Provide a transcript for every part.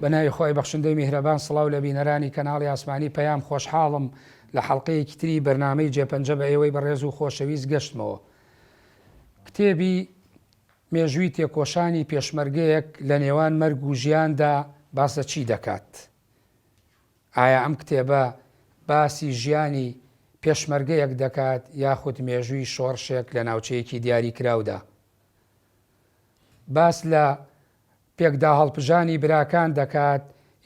بەناوی خۆی بەخشندەی میهرەبان سڵاو لە بینەرانی کەناڵی ئاسمانی پەیام خۆشحاڵم لە حەڵقەیەکی تری بەرنامەی جێپەنجە بە ئێوەی بەڕێز و خۆشەویست گەشتمەوە. کتێبی مێژووی تێکۆشانی پێشمەرگەیەک لە نێوان مەرگ و ژیاندا باس لە چی دەکات؟ ئایا ئەم کتێبە باسی ژیانی پێشمەرگەیەک دەکات یاخود مێژووی شۆڕشێک لە ناوچەیەکی دیاری کراودا؟ باس لە پێکدا هەڵپژانی براکان دەکات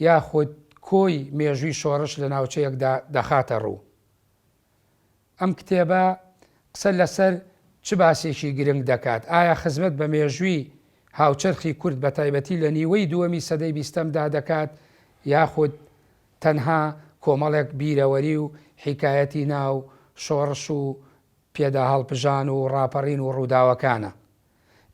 یاخود کۆی مێژووی شۆڕش لە ناوچەیەکدا دەخاتە ڕوو؟ ئەم کتێبە قسە لەسەر چ باسێکی گرنگ دەکات؟ ئایا خزمەت بە مێژووی هاوچەرخی کورد بە تایبەتی لە نیوەی دووەمی سەدەی بیستەمدا دەکات یاخود تەنها کۆمەڵێک بیرەوەری و حیکایەتی ناو شۆڕش و پێدا هەڵپژان و ڕاپەڕین و ڕووداوەکانە؟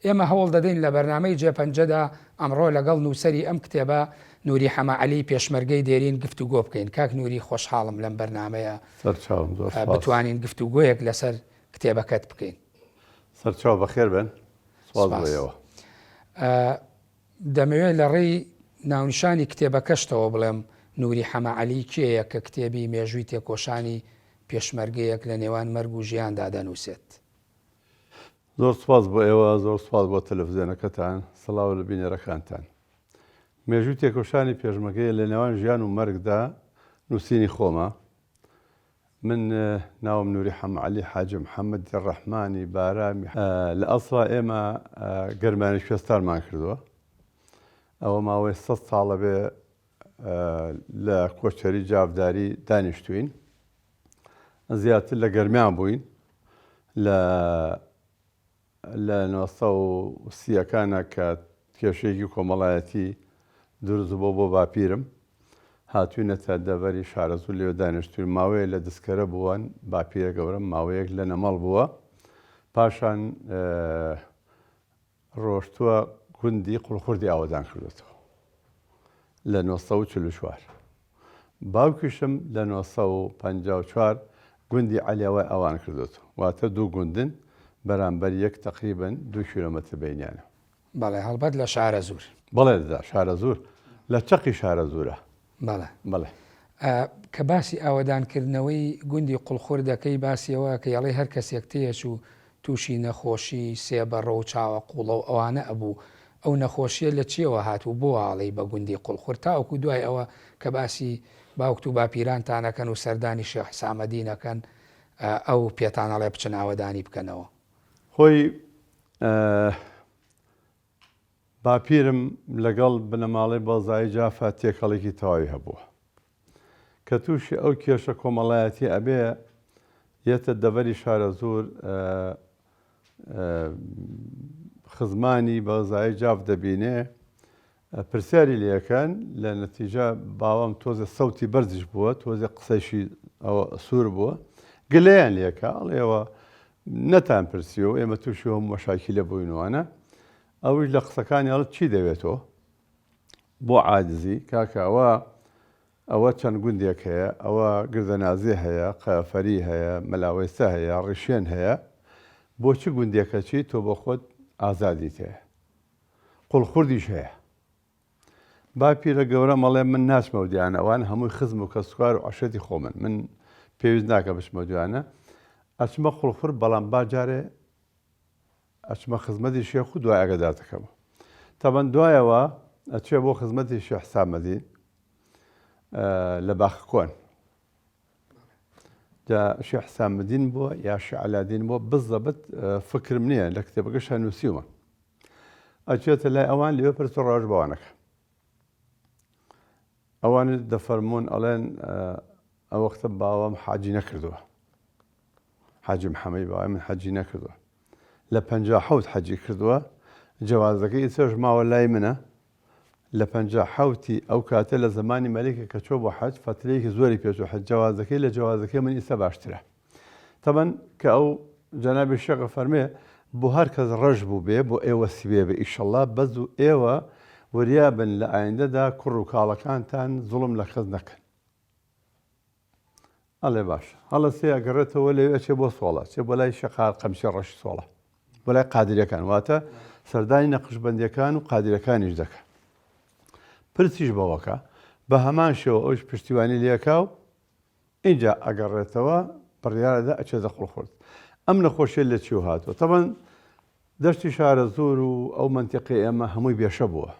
ئێمە هەوڵ دەدەین لە بەرنامەی جێپەنجەدا ئەمڕۆ لەگەڵ نووسەری ئەم کتێبە نووری حەمەعەلی پێشمەرگەی دێرین گفتوگۆ بکەین. کاک نووری خۆشحاڵم لەم بەرنامەیە بتوانین گفتوگۆیەک لەسەر کتێبەکەت بکەین. سەرچاو بەخێر بن. سوازەوە دەمەوێت لە ڕێی ناونیشانی کتێبەکەشتەوە بڵێم نووری حەمەعەلی کێیە کە کتێبی مێژووی تێکۆشانی پێشمەرگەیەک لە نێوان مەرگ و ژیاندا دەنووسێت؟ زۆر سپاس بۆ ئێوە، زۆر سپاس بۆ تەلەڤیزیۆنەکەتان، سڵاو لە بینەرەکانتان. مێژووی تێکۆشانی پێشمەرگەیە لە نێوان ژیان و مەرگدا نووسینی خۆمە. من ناوم نووری حەمەعەلی حاجی محەممەدی ڕەحمانی بارامی. لە ئەسڵا ئێمە گەرمانی کوێستانمان کردووە. ئەوە ماوەی 100 ساڵە بێ لە کۆچەری جاوداری دانیشتوین. زیاتر لە گەرمیان بووین. لە 1930ەکانە کە کێشەیەکی کۆمەڵایەتی دروست بۆ باپیرم هاتووینەتە دەڤەری شارەزوو لێوە دانیشتوین. ماوەیە لە دەستکەرە بووەن، باپیرە گەورم ماوەیەک لە نەمەڵ بووە. پاشان ڕۆشتووە گوندی قوڵخوردی ئاوەدان کردێتەوە لە 1944. باوکیشم لە 1954 گوندی عەلیاوای ئەوان کردێتەوە. واتە دوو گوندن بەرامبەر یەک تەقریبەن 2 کیلۆمەتر بینیانە. بەڵێ هەڵبەت لە شارەزوور. بەڵێ شارەزوور لە چەقی شارەزوورە. بەڵێ کە باسی ئاوەدانکردنەوەی گوندی قوڵخور دەکەی باسیەوە کە یاڵی هەر کەسێک تێش و تووشی نەخۆشی سێبەڕە و چاوە قوڵە و ئەوانە ئەبوو. ئەو نەخۆشیە لە چیەوە هاتوو بۆ ئاڵی بە گوندی قوڵخور تاوەکو دوای ئەوە کە باسی باوکت و باپیرانتانەکەن و سەردانی شێخ حسامەدینەکەن ئەو پێتانەڵێ بچن ئاوەدانی بکەنەوە؟ خۆی باپیرم لەگەڵ بنەماڵی بەڵزایی جافا تێکەڵێکی تەواوی هەبووە کە تووشی ئەو کێشە کۆمەڵایەتی ئەبێ یەتە دەڤەری شارەزوور خزمانی بەڵزایی جاف دەبینێ پرسیاری لەکەن لە نەتیجە باوام تۆزە سەوتی بەرزش بووە، تۆزە قسەشی ئەوە سوور بووە، گلەیان لێکە ئەڵێەوە نەتان پرسی و ئێمە تووشی هەم مەشاکیلە بووینوانە. ئەوش لە قسەکانی هەڵ چی دەوێتەوە بۆ عاجزی کاکە ئەوە چەند گوندێک هەیە، ئەوە گردەنازی هەیە، قەفەری هەیە، مەلاوەیسە هەیە، ڕیشێن هەیە، بۆچی گوندێکە چی تۆ بۆ خۆت ئازادیت هەیە، قوڵخوردیش هەیە. باپیرە گەورە مەڵێ من ناچمە دیانە، ئەوان هەمووی خزم و کەسوکار و عەشەتی خۆمن، من پێویست ناکە بچمە دیانە، ئەچمە قوڵخورد بەڵام باجارێ ئەچمە خزمەتی شێخ و دوای ئاگادار دەکەمەوە. تەبەن دوایەوە ئەچێ بۆ خزمەتی شێخ حسامەدین لە باخکۆن. جا شێخ حسامەدین بووە یا شێخ عەلادین بووە بزەبت فکرم نییە لە کتێبەکەشە نووسیومە. ئەچێتە لای ئەوان لێوە پرس و ڕاوەژ بەوانەکە. ئەوان دەفەرمونون ئەڵێن ئەو وەختە باوام حاجی نەکردووە، حاجی محەممەدی باوای من حەجی نەکردووە، لە 57 حەجی کردووە، جەوازەکەی ئیترش ماوە لای منە. لە 57 ئەو کاتە لە زمانی مەلیکە کە چۆ بۆ حەج فترەیەکی زۆری پێچوو حەج جەوازەکەی لە جەوازەکەی من ئیستا باشترە. تەبەن کە ئەو جەنابی شێخە فەرمێ بۆ هەر کەس ڕەش بوو بێ بۆ ئێوە سبێ بێ ئیشەڵڵا بەز و ئێوە وریابن لە ئایندەدا کوڕ و کاڵەکانتان زوڵم لە کەس نەکەن. ئەڵێ باشە هەڵە سێ ئەگەڕێتەوە لەوێ ئەچێ بۆ سۆڵە، چێ بۆ لای شەقار قەمشی ڕەشی سۆڵە، بۆ لای قادریەکان، واتە سەردانی نەقشبەندیەکان و قادریەکانیش دەکەن. پرسیش بەوەکە بە هەمان شێوە ئەوش پشتیوانی لێکا و اینجا ئەگەڕێتەوە بڕیارەدا ئەچێ دەخڵ خورد ئەم نەخۆشیە لە چی و هاتووە تەبەن دەشتی شارە زۆر و ئەو منتیقی ئێمە هەمووی بێشە بووە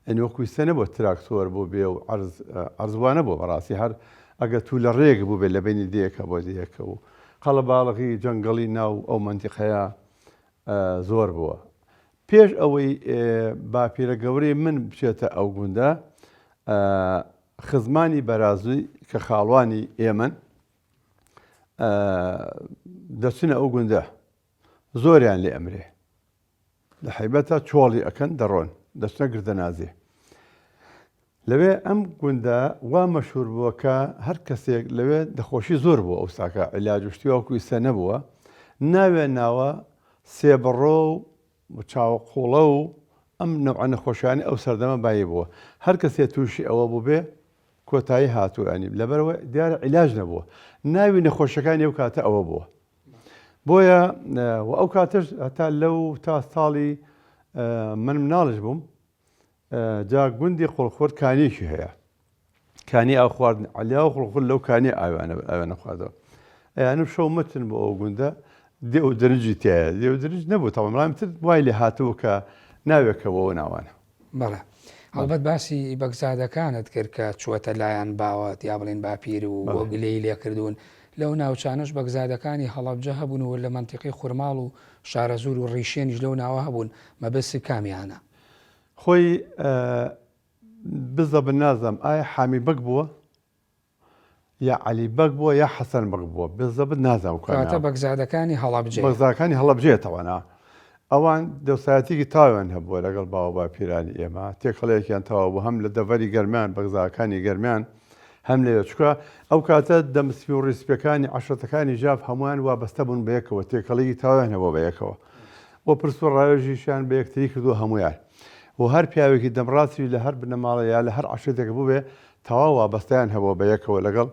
ئەنی وەکویستە نەبووە تراکتۆر بۆ بێ و عەرزوانە بوو بەڕاستی هەر ئەگە تو لە ڕێگ بوو بێت لە بینی دیەکە بۆ دیەکە و قەڵە باڵغی جەنگەڵی ناو ئەو منتیقەیە زۆر بووە پێش ئەوەی باپیرە گەورەی من بچێتە ئەو گوندە خزمانی بەرازووی کە خاڵوانی ئێمن دەچنە ئەو گوندە زۆریان لێ ئەمرێ لە حیبەتە چۆڵی ئەکەن دەڕۆن دەچنە گردەنازێ لەوێ ئەم گوندە وا مەشهور بووە کە هەر کەسێک لەوێ دەخۆشی زۆر بووە ئەو ساکە عیلاجشتی وەکویستە نەبووە ناوێ ناوە سێبڕۆ و چاوەقوڵە و ئەم نەوعە نەخۆشیانی ئەو سەردەمە بای بووە هەر کەسێ تووشی ئەوە بوو بێ کۆتایی هاتووانی لەبەرەوە دیارە عیلاج نەبووە ناوی نەخۆشەکانی ئەو کاتە ئەوە بووە بۆیە ئەو کاتەش هەتا لەو تا ساڵی من مناڵش بووم جا گوندی قوڵخۆر کانیەکی هەیە کانی ئاو خواردن علیا و قوڵخۆر لەو کانی ئاوانە خواردەوە ئەیانم شەو متن بۆ ئەو گوندە دێ و دەرنجی تایە دێ و دەرنج نەبوو تەڵام تر وای لێ هاتووە کە ناوێکەوە ناوانە بەڵێ هەڵبەت باسی بەگزادەکانت کرد کە چوەتە لایەن باوەت یا بڵێن باپیر و وەگلەی لێکردوون لەو ناوچانش بەگزادەکانی هەڵەبجە هەبوون و لە منتیقی خورماڵ و شارەزور و ڕیشێنیش لەو ناوە هەبوون مەبەستی کامیانە خۆی بزە بن نازم ئایا حامی بەک بووە یا علی بەک بووە یا حەسەن بەک بووە بزە بن نازم کاتە بەگزادەکانی هەڵەبجێ بەگزادەکانی هەڵەبجێتەوە ئەوان دەوسایەتێکی تاوان هەبووە لەگەڵ باوە باپیرانی ئێمە تێکەڵەیەکیان تەواو بوو هەم لە دەڤەری گەرمیان بەگزاکانی گەرمیان هەم لێ چکە ئەو کاتە دەمسپی و ڕیسپەکانی عەشرەتەکانی ژاف هەمووان وابەستە بوون بە یەکەوە تێکەڵەیەکی تاوان هەبووە بە یەکەوە بۆ پرس و ڕاوێژیشیان بە یەکتری کردووە هەمویان و هەر پیاوێکی دەمڕاستی لە هەر بنەماڵە یا لە هەر عەشرەتێک بوو بێ تەواو وابەستەیان هەبووە بە یەکەوە لەگەڵ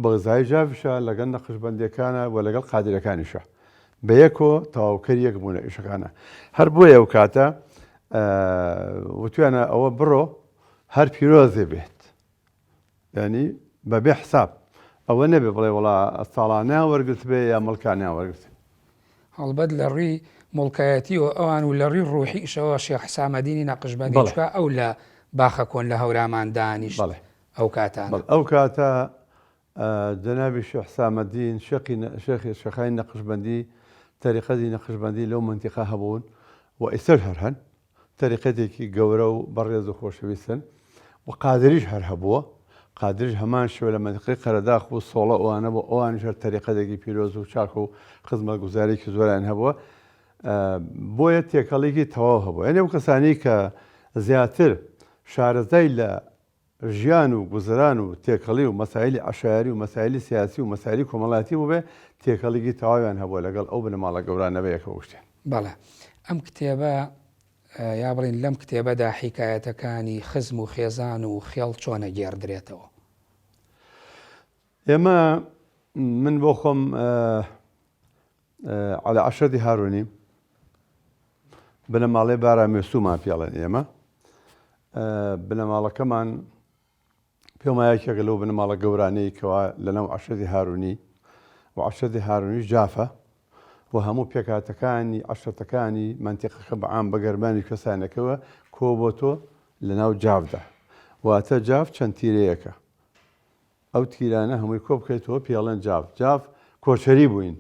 بەغزای ژافشە لەگەڵ نەقشبەندیەکانە و لەگەڵ قادرەکانیشە بە یەکەوە تەواوکەری یەک بوونە ئیشەکانە هەر بۆیە ئەو کاتە وتوانە ئەوە بڕۆ هەر پیرۆزێ بێت ینی بەبێ حساب ئەوە نەبێ بڵێ وڵا ساڵانیان وەرگرت بێ یا مڵکانیان وەرگرت هەڵبەت لە ڕووی مڵکایەتی و ئەوان و لە ڕووی ڕوحیشەوە شێخ حسامەدینی نەقشبەندی چکە ئەو لە باخە کۆن لە هەورامان دانیشت ئەو کاتان ئەو کاتە جەنابی شێخ حسامەدین شێخی شەخای نەقشبەندی تەریقەتی نەقشبەندی لەو منتیقە هەبوون و ئێستاش هەر هەن تەریقەتێکی گەورە و بەڕێز و خۆشەویستن و قادریش هەر هەبووە قادریش هەمان شوێ لە منتیقەی قەرەداخ و سۆڵە ئەوانە بۆ ئەوانیش هەر تەریقەتێکی پیرۆز و چاک و خزمەتگوزارێکی زۆریان هەبووە بۆیە تێکەڵێکی تەواو هەبووە یعنی ئەو کەسانی کە زیاتر شارەزای لە ژیان و گوزەران و تێکەڵی و مەسایلی عەشایری و مەسایلی سیاسی و مەسایلی کۆمەڵاتی بوو بێ تێکەڵێکی تەواویان هەبووە لەگەڵ ئەو بنەماڵە گەورانە بە یەکەوە شتێن بەڵێ ئەم کتێبە یا بڵین لەم کتێبەدا حیکایەتەکانی خزم و خێزان و خێڵ چۆنە گێڕدرێتەوە ئێمە من بۆ خۆم عەلی عەشەتی هارونی بنەماڵەی بارامێسوومان پێڵێن ئێمە بنەماڵەکەمان پێمایەکێکە لەو بنەماڵە گەورانەی کەوا لەناو عەشەتی هارونی و عەشەتی هارونی جافە و هەموو پێکاتەکانی عەشرەتەکانی منتیقەکە بەعام بە گەرمانی کەسانەکەوە کۆ بۆ تۆ لەناو جافدا واتە جاف چەند تیرەیەکە ئەو تیرانە هەمووی کۆ بکەیتەوە پێڵێن جاف کۆچەری بووین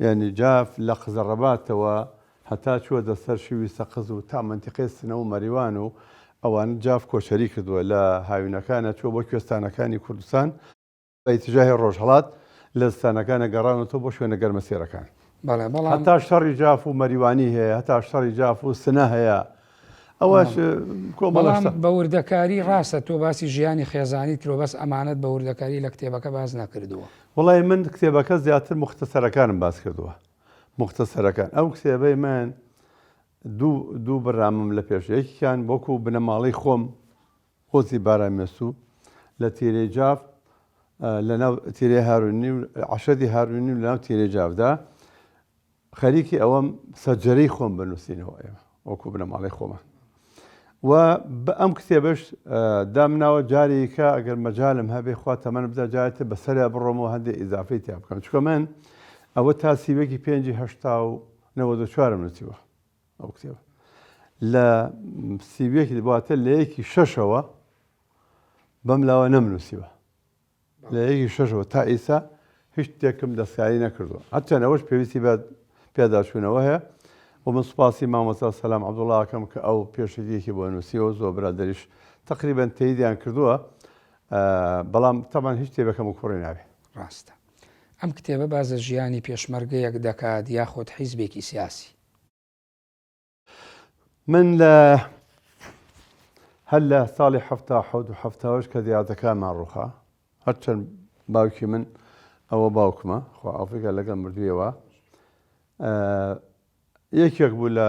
یعنی جاف لە قزەڕەباتەوە هەتا چووە دەسەر شووی سەقز و تا منتیقەی سنە و مەریوان و ئەوان جاف کۆچەری کردووە لە هاوینەکانە چوە بۆ کوێستانەکانی کوردستان بە ئیتیجاهی ڕۆژهەڵات لە ستانەکانە گەڕانەوە بۆ شوێنە گەرمەسێرەکان هەتا شەڕی جاف و مەریوانی هەیە هەتا شەڕی جاف و سنە هەیە ئەوەش کۆمەڵام بە وردەکاری ڕاستە تۆ باسی ژیانی خێزانی ترۆ بەس ئەمانەت بە وردەکاری لە کتێبەکە باز نەکردووە وڵای من کتێبەکە زیاتر مختصەرەکانم باس کردووە مختصەرەکان ئەو کتێبەی من دوو بەرامم لە پێشەیەکیان وەکو بنەماڵەی خۆم خۆزی بارامێسوو لە تیرەی جاف لەناو تیرەی هارونی و عەشەتی هارونی و لەناو تیرەی جافدا خەریکی ئەوەم سەرجەرەی خۆم بنووسینەوە ئێمە وەکو بنەماڵەی خۆمان و بەم کتێبش دامناوە جارێکە ئەگەر مەجالم هەبێ خوا تەمەن بدە جارێتە بەسەریا بڕۆمەوە هەندێک ئیزافەی تیا بکەم چکە من ئەوە تا سیوەکی 5/94 نووسیوە ئەو کتێبە لە سیوەکی بواتە لە یەکی 6ەوە بەم لاوە نەمنووسیوە لە یەکی 6ەوە تا ئیسا هیچ شتێکم دەستکاری نەکردووە هەرچەندەوەش پێویستی پێداچوونەوە هەیە و من سوپاسی مامۆستا سەلام عەبدوڵڵاکەم کە ئەو پێشەکیەکی بۆ نووسیەوە زۆر برادەریش تقریبەن تەییدیان کردووە بەڵام تەمان هیچ کتێبەکەم و کوڕی ناوێ ڕاستە ئەم کتێبە بازە ژیانی پێشمەرگەیەک دەکات یاخۆت حیزبێکی سیاسی من هەر لە ساڵی 1970 کە دیاتەکانمان ڕووخا هەرچەند باوکی من ئەوە باوکمە خوا ئەفریقا لەگەڵ مردوویەوە یەکێک بوو لە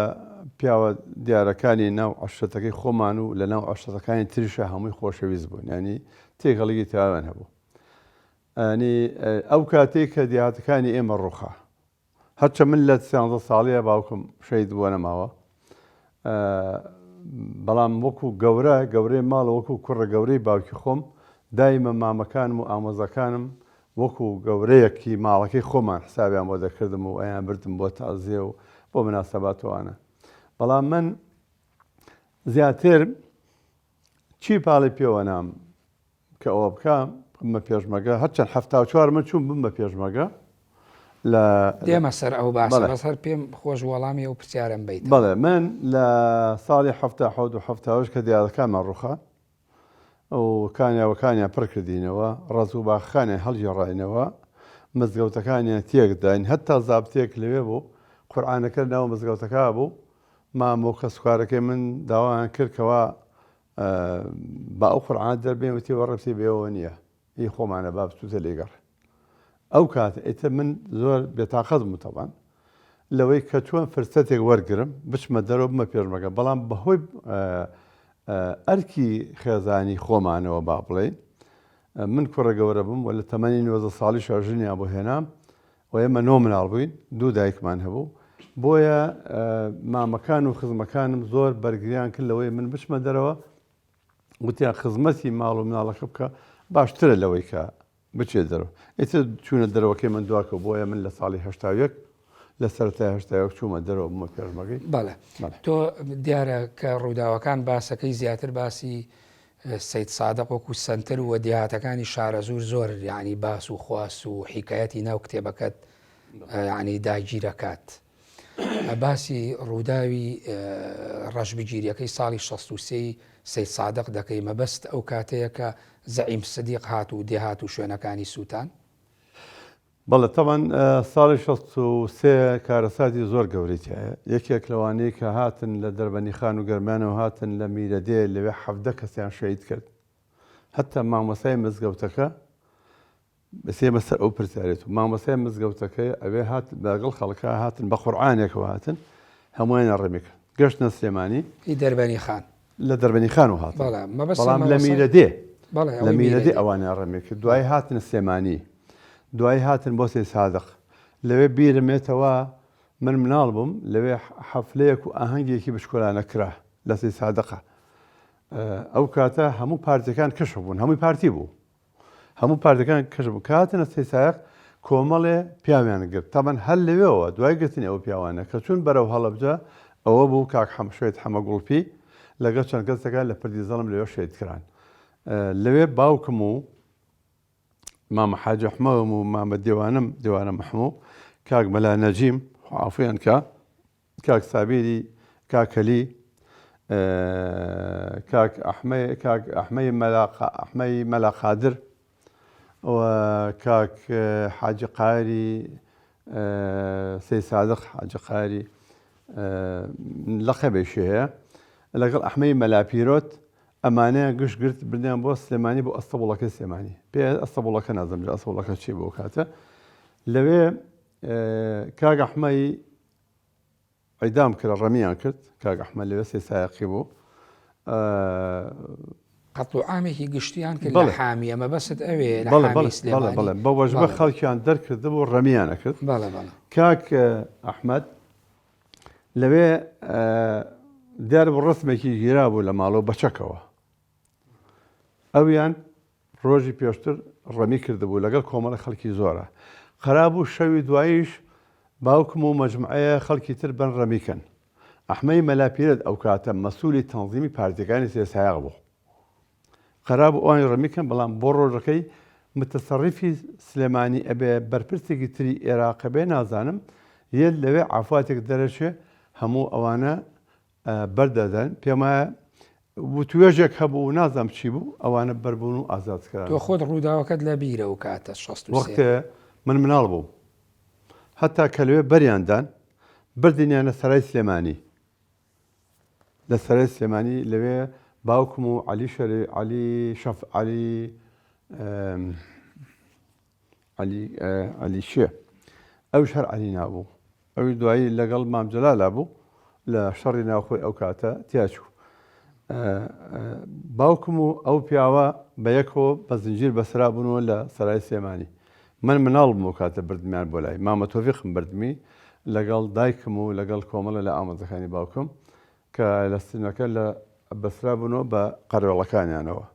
پیاوە دیارەکانی ناو عەشرەتەکەی خۆمان و لە ناو عەشرەتەکانی تریشە هەمووی خۆشەویست بوون ینی تێکەڵێکی تاوان هەبوو ینی ئەو کاتێک کە دیاتەکانی ئێمە ڕووخا هەرچە من لە 13 ساڵیە باوکم شەید بووە نەماوە بەڵام وەکو گەورەی ماڵە وەکو کوڕە گەورەی باوکی خۆم دایمە مامەکانم و ئامۆزەکانم وەکو گەورەیەکی ماڵەکەی خۆمان حسابیان بۆ دەکردم و ئەیان بردم بۆ تازیە و بۆ مناسەباتوانە بەڵام من زیاتر چی پاڵی پێوە نام کە ئەوە بکەم بمە پێشمەگە هەرچەند 74 من چوون بمە پێشمەگە لە دێمە سەر ئەو باسە بەسەر پێم خۆش وەڵامی ئەو پرسیارم بیت بەڵێ من لە ساڵی 1970 کە دیارەکانمان ڕووخا ئەو کانیاوەکانیان پڕکردینەوە ڕز و باخەکانیان هەڵگێڕاینەوە مزگەوتەکانیان تێکداین هەتا زابتێک لەوێ بوو قورئانەکە ناو مزگەوتەکە بوو مامۆ کە سوکارەکەی من داوایان کردکەوە بە ئەو قورئان دەربێن وتی وەڕەتی بێەوە نییە هی خۆمانە با بچوتە لێگەڕ ئەو کات ئیتر من زۆر بێتاقەت بووم تەوان لەوەی کە چۆن فرسەتێک وەرگرم بچمە دەرەوە بمە پێشمەگە بەڵام بەهۆی ئەرکی خێزانی خۆمانەوە با بڵێین من کوڕە گەورە بووم و لە تەمەنی 90 ساڵی شاژنیان بۆ هێنام و ئێمە 9 مناڵ بووین دوو دایکمان هەبوو بۆیە مامەکان و خزمەکانم زۆر بەرگریان کرد لەوەی من بچمە دەرەوە وتیان خزمەتی ماڵ و مناڵەکە بکە باشترە لەوەی کە بچێت دەرەوە ئیتر چوونە دەرەوەکەی من دواکە بۆیە من لە ساڵی 81 لە سەرەتای 81 چوومە دەرەوە بمە پێشمەگەی بەڵێ تۆ دیارە کە ڕووداوەکان باسەکەی زیاتر باسی سەید سادق وەکو سەنتر و دیهاتەکانی شارەزور زۆر یعنی باس و خواست و حیکایەتی ناو کتێبەکەت یعنی داگیرەکات باسی ڕووداوی ڕەشبگیریەکەی ساڵی 63 سەید سادق دەکەی مەبەست ئەو کاتەیە کە زەعیم سدیق هات و دێهات و شوێنەکانی سووتان بەڵێ تەمان ساڵی 63 کارەساتی زۆر گەورەیە یەکێک لەوانەیە کە هاتن لە دەربەنی خان و گەرمانەوە هاتن لە میرەدێ لەوێ 17 کەسیان شەهید کرد هەتا مامۆسای مزگەوتەکە بەسێمە سەر ئەو پرسیارێت و مامۆسای مزگەوتەکەی ئەوێ هات لەگەڵ خەڵکە هاتن بە قورئانێکەوە هاتن هەموویان ڕێمێک گەشتنە سلێمانی دەربەنی خان لە دەربەنی خان و هاتن بەڵام لە میرەدێ لە میرەدێ ئەوانیان ڕێمێک کرد دوای هاتنە سلێمانی دوای هاتن بۆ سەید سادق لەوێ بیرمێتەوە من مناڵ بووم لەوێ حەفلەیەک و ئاهەنگێکی بشکۆلانە کرا لە سەید سادقە ئەو کاتە هەموو پارتیەکان کەش بوون هەمووی پارتی بوو هەموو پارتەکان کەش بوو کاتنە سەید سادق کۆمەڵێ پیاویان گرت تەمەن هەر لەوێەوە دوای گرتنی ئەو پیاوانە کە چون بەرەو هەڵەبجە ئەوە بوو کاک شوێت حەمەگوڵپی لەگەڵ چەند کەسەکان لە پردی زەڵم لەوێ شێت کران لەوێ باوکم و مامە حاج ئەحمەدم و مامە دیوانە محموو کاک مەلا نەجیم عافیان کاک سابیری کاکەلی کاک ئەحمەی مەلا قادر و کاک حاجی قاری سەید سادق حاجی قاری لەقەبێکی هەیە لەگەڵ ئەحمەی مەلا پیرۆت ئەمانەیە گشت گرت بردیان بۆ سلێمانی بۆ ئەستەبوڵەکەی سلێمانی پێ ئەستەبوڵەکە نازم لە ئەستەبوڵەکە چی بۆ کاتە لەوێ کاک ئەحمەی ئەیدام کرد ڕەمیان کرد کاک ئەحمەد لەوێ سەید سایقی بوو قەتڵ عامێکی گشتیان کرد لە حامیە مەبەست ئەوێ لە حامی سلێمانی بە وەژبە خەڵکیان دەرکرد بۆ ڕەمیانە کرد کاک ئەحمەد لەوێ دیار بە ڕسمێکی گیرا بوو لە ماڵەوە بەچەکەوە ئەویان ڕۆژی پێشتر ڕەمی کردبوو لەگەڵ کۆمەڵە خەڵکی زۆرە قەرا بوو شەوی دواییش باوکم و مەجموعەیە خەڵکی تر بن ڕەمیکەن ئەحمەی مەلاپیرت ئەو کاتە مەسوولی تەنزیمی پارتیەکانی سێسایاغ بوو قەرا بوو ئەوانی ڕەمیکەن بەڵام بۆ ڕۆژەکەی متەسەڕیفی سلێمانی ئەبێ بەرپرسێکی تری عێراق بێ نازانم یەک لەوێ عافاتێک دەرەچێ هەموو ئەوانە بەردەدەن پێمایە وتوێژێک هەبوو و نازانم چی بوو ئەوانە بەربوون و ئازادکران تۆ خۆت ڕووداوەکەت لە بیرە و کاتە 63 وەختێ من مناڵ بوو هەتا کە لەوێ بەریاندان بردینیانە سەرای سلێمانی لە سەرای سلێمانی لەوێ باوکم و عەلی شەری عەلی شێ ئەوش هەر عەلی نابوو ئەوی دوایی لەگەڵ مام جەلالا بوو لە شەڕی ناوخۆی ئەو کاتە تیاچوو باوکم و ئەو پیاوە بە یەکەوە بە زنجیر بەسرا بوونەوە لە سەرای سلێمانی من مناڵ بووم و کاتە بردمیان بۆ لای مامە تۆفیقم بردمی لەگەڵ دایکم و لەگەڵ کۆمەڵە لە ئامۆزەکانی باوکم کە لە سنەکە لە بەسرا بوونەوە بە قەرەوەڵەکانیانەوە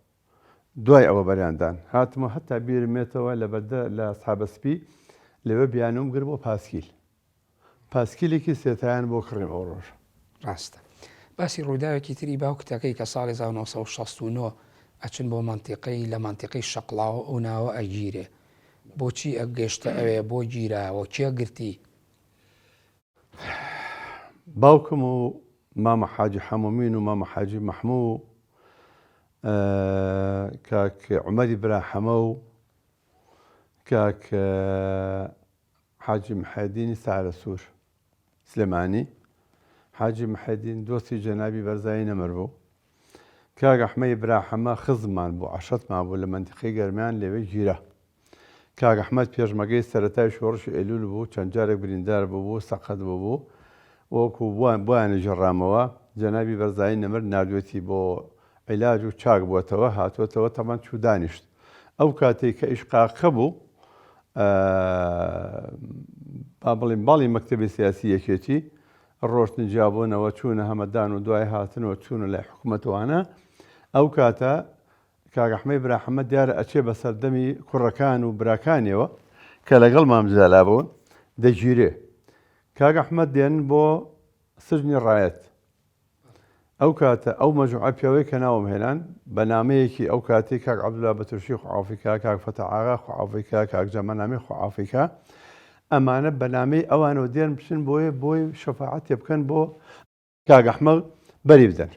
دوای ئەوە بەریاندان هاتمە هەتا بیرمێتەوە لە بەردە لە سابەسپی لەوێ بیانوم گر بۆ پاسکیلێکی سێتایان بۆ کڕیم ئەو ڕۆژ ڕاستە باسی ڕووداوێکی تری باوکتەکەی کە ساڵی 1969 ئەچن بۆ منتیقەی لە منتیقەی شەقڵاوە ئەو ناوە ئەگیرێ بۆچی ئەگەشتە ئەوێ بۆ گیراوە کێ گرتی باوکم و مامە حاجی حەمومین و مامە حاجی مەحموو کاک عومەری براحەمە و کاک حاجی محەدینی سارە سوور سلێمانی حاجی محەدین دۆستی جەنابی بەرزایی نەمەر بوو کاک ئەحمەی براحەمە خزممان بوو عەشەتمان بوو لە منتیقەی گەرمیان لەوێ گیرە کاک ئەحمەد پێشمەگەی سەرەتای شۆڕشی ئەیلول بوو چەند جارێک بریندار بوو سەقەت بوو وەکو بۆیانە ژەڕامەوە جەنابی بەرزایی نەمەر نردوێتی بۆ عیلاج و چاک بووەتەوە هاتووەتەوە تەمان چوو دانیشت ئەو کاتێک کە ئیشقاقە بوو با بڵێم باڵی مەکتەبی سیاسی یەکێتی ڕۆشتن جیابوونەوە چوونە هەمەدان و دوای هاتنەوە چوونە لای حکوومەتوانە ئەو کاتە کاک ئەحمەی براحەمە دیارە ئەچێ بە سەردەمی کوڕەکان و براکانیەوە کە لەگەڵ مامجلالا بوون دەگیرێ کاک ئەحمەد دێن بۆ سژنی ڕایەت ئەو کاتە ئەو مەجموعە پیاوەی کە ناوم هێنان بە نامەیەکی ئەو کاتی کاک عەبدوڵا بەتورشی خوعافیکا کاک فەتەحاغا خوعافیکا کاک جەمەنامی خوعافیکا ئەمانە بەنامەی ئەوانەوە دێن بچن بۆی شەفاعەت بکەن بۆ کاک ئەحمەد بەری بدەن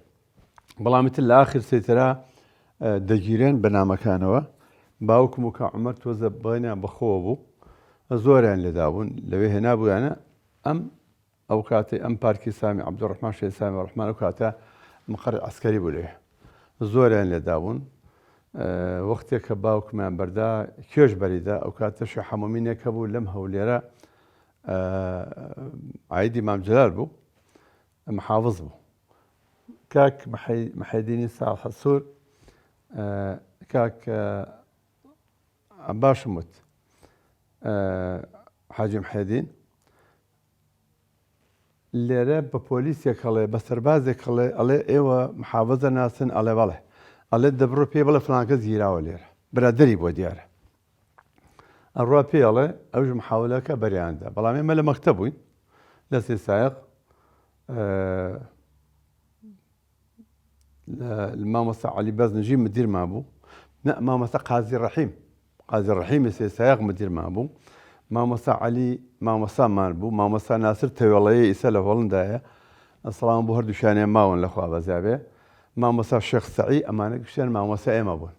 بەڵامیتر لە ئاخر سێترا دەگیرێن بەنامەکانەوە باوکم و کاک عومەر تۆزە بەیانیان بەخۆوە بوو زۆریان لێدابوون لەوێ هێنابوویانە ئەو کاتێ ئەم پارکی سامی عەبدوڕەحمان شێخ سامی ڕەحمان ئەو کاتە مقڕی عەسکەری بوو لێ زۆریان لێدابوون وەختێک کە باوکمیان بەردا کێش بەریدا ئەو کاتە شێخ حەمومینێک هەبوو لەم هەولێرە عایدی مام جەلال بوو محافظ بوو کاک محەدینی ساڵحە سوور کاک عەباشم وت حاجی محەدین لێرە بە پۆلیسێک هەڵێ بە سەربازێک هەڵێ ئەڵێ ئێوە محافظە ناسن ئەڵێ بەڵێ ئەڵێ دەبڕۆ پێ بڵێ فڵانکەس گیراوە لێرە برادەری بۆ دیارە ئەڕوا پێ ئەڵێ ئەوش محاولەکە بەریاندا بەڵام ئێمە لە مەکتەب بووین لە سێسایق مامۆستا عەلی بەزنجی مدیرمان بوو مامۆستا قازی ڕەحیمی سێسایق مدیرمان بوو مامۆستا عەلی مامۆستامان بوو مامۆستا ناسر تەوێڵەیە ئیسا لە هۆڵندایە ئەسڵام بۆ هەردووشیانیان ماون لەخوا بەزیابێ مامۆستا شێخ سەعی ئەمانە گشتیان مامۆستا ئێمە بوون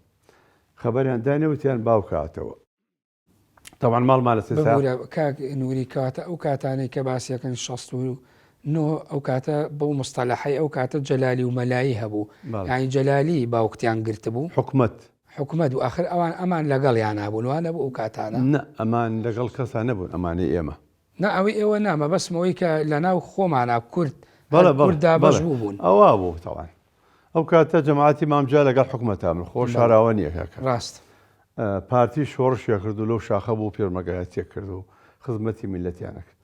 خەبەریان دانێ وتیان باوکاتەوە تەوان ماڵمان لە سێسایق کاک نووری کاتە ئەو کاتانەی کە باسیەکەن 69 ئەو کاتە بەو مستەلاحەی ئەو کاتە جەلالی و مەلایی هەبوو یانی جەلالی باوکتیان گرت بوو حکومەت و ئاخر ئەوان ئەمان لەگەڵیان نابوون وانە بوو ئەو کاتانە نە ئەمان لەگەڵ کەسان نەبوون ئەمانەی ئێمە نە ئەوەی ئێوە نامە بەسمەوەی کە لە ناو خۆمانە کوردا بەش بوون ئەوە بوو تەوان ئەو کاتە جەماعەتی مامجا لەگەڵ حکومەتە من خۆ شاراوە نییە کاکە ڕاست پارتی شۆڕشیە کرد و لەو شاخە بوو پێرمەگایەتیە کرد و خزمەتی میلەتیانە کرد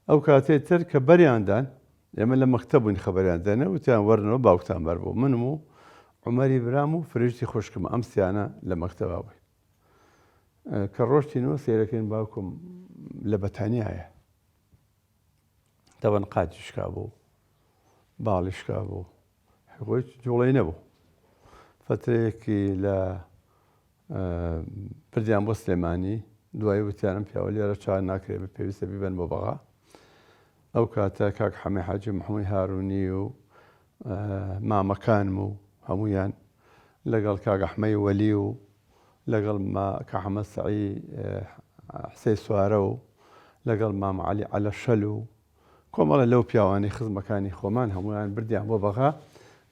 ئەو کاتێ تر کە بەریاندان ئێمە لە مەکتەب بووین خەبەریان دەنە وتیان وەرنەوە باوکتان بەر بوو منم و عومەری برام و فرشتی خوشکم ئەم سیانە لە مەکتەبا بووین کە ڕۆشتینەوە سێرەکەین باوکم لە بەتانیایە دەبەن قاتی شکا بوو باڵی شکا بوو خۆی جوڵەی نەبوو فترەیەکی لە بردیان بۆ سلێمانی دوایی وتیانم پیاوە لێرە چا ناکرێت بە پێویستە بیبەن بۆ بەغا ئەو کاتە کاک حەمێ حاجی محەممەد هارونی و مامەکانم و هەمویان لەگەڵ کاک ئەحمەی وەلی و لەگەڵ کاک حەمەد سەعی حسەی سوارە و لەگەڵ مام عەلی عەلە شەل و کۆمەڵە لەو پیاوانی خزمەکانی خۆمان هەمویان بردیان بۆ بەغا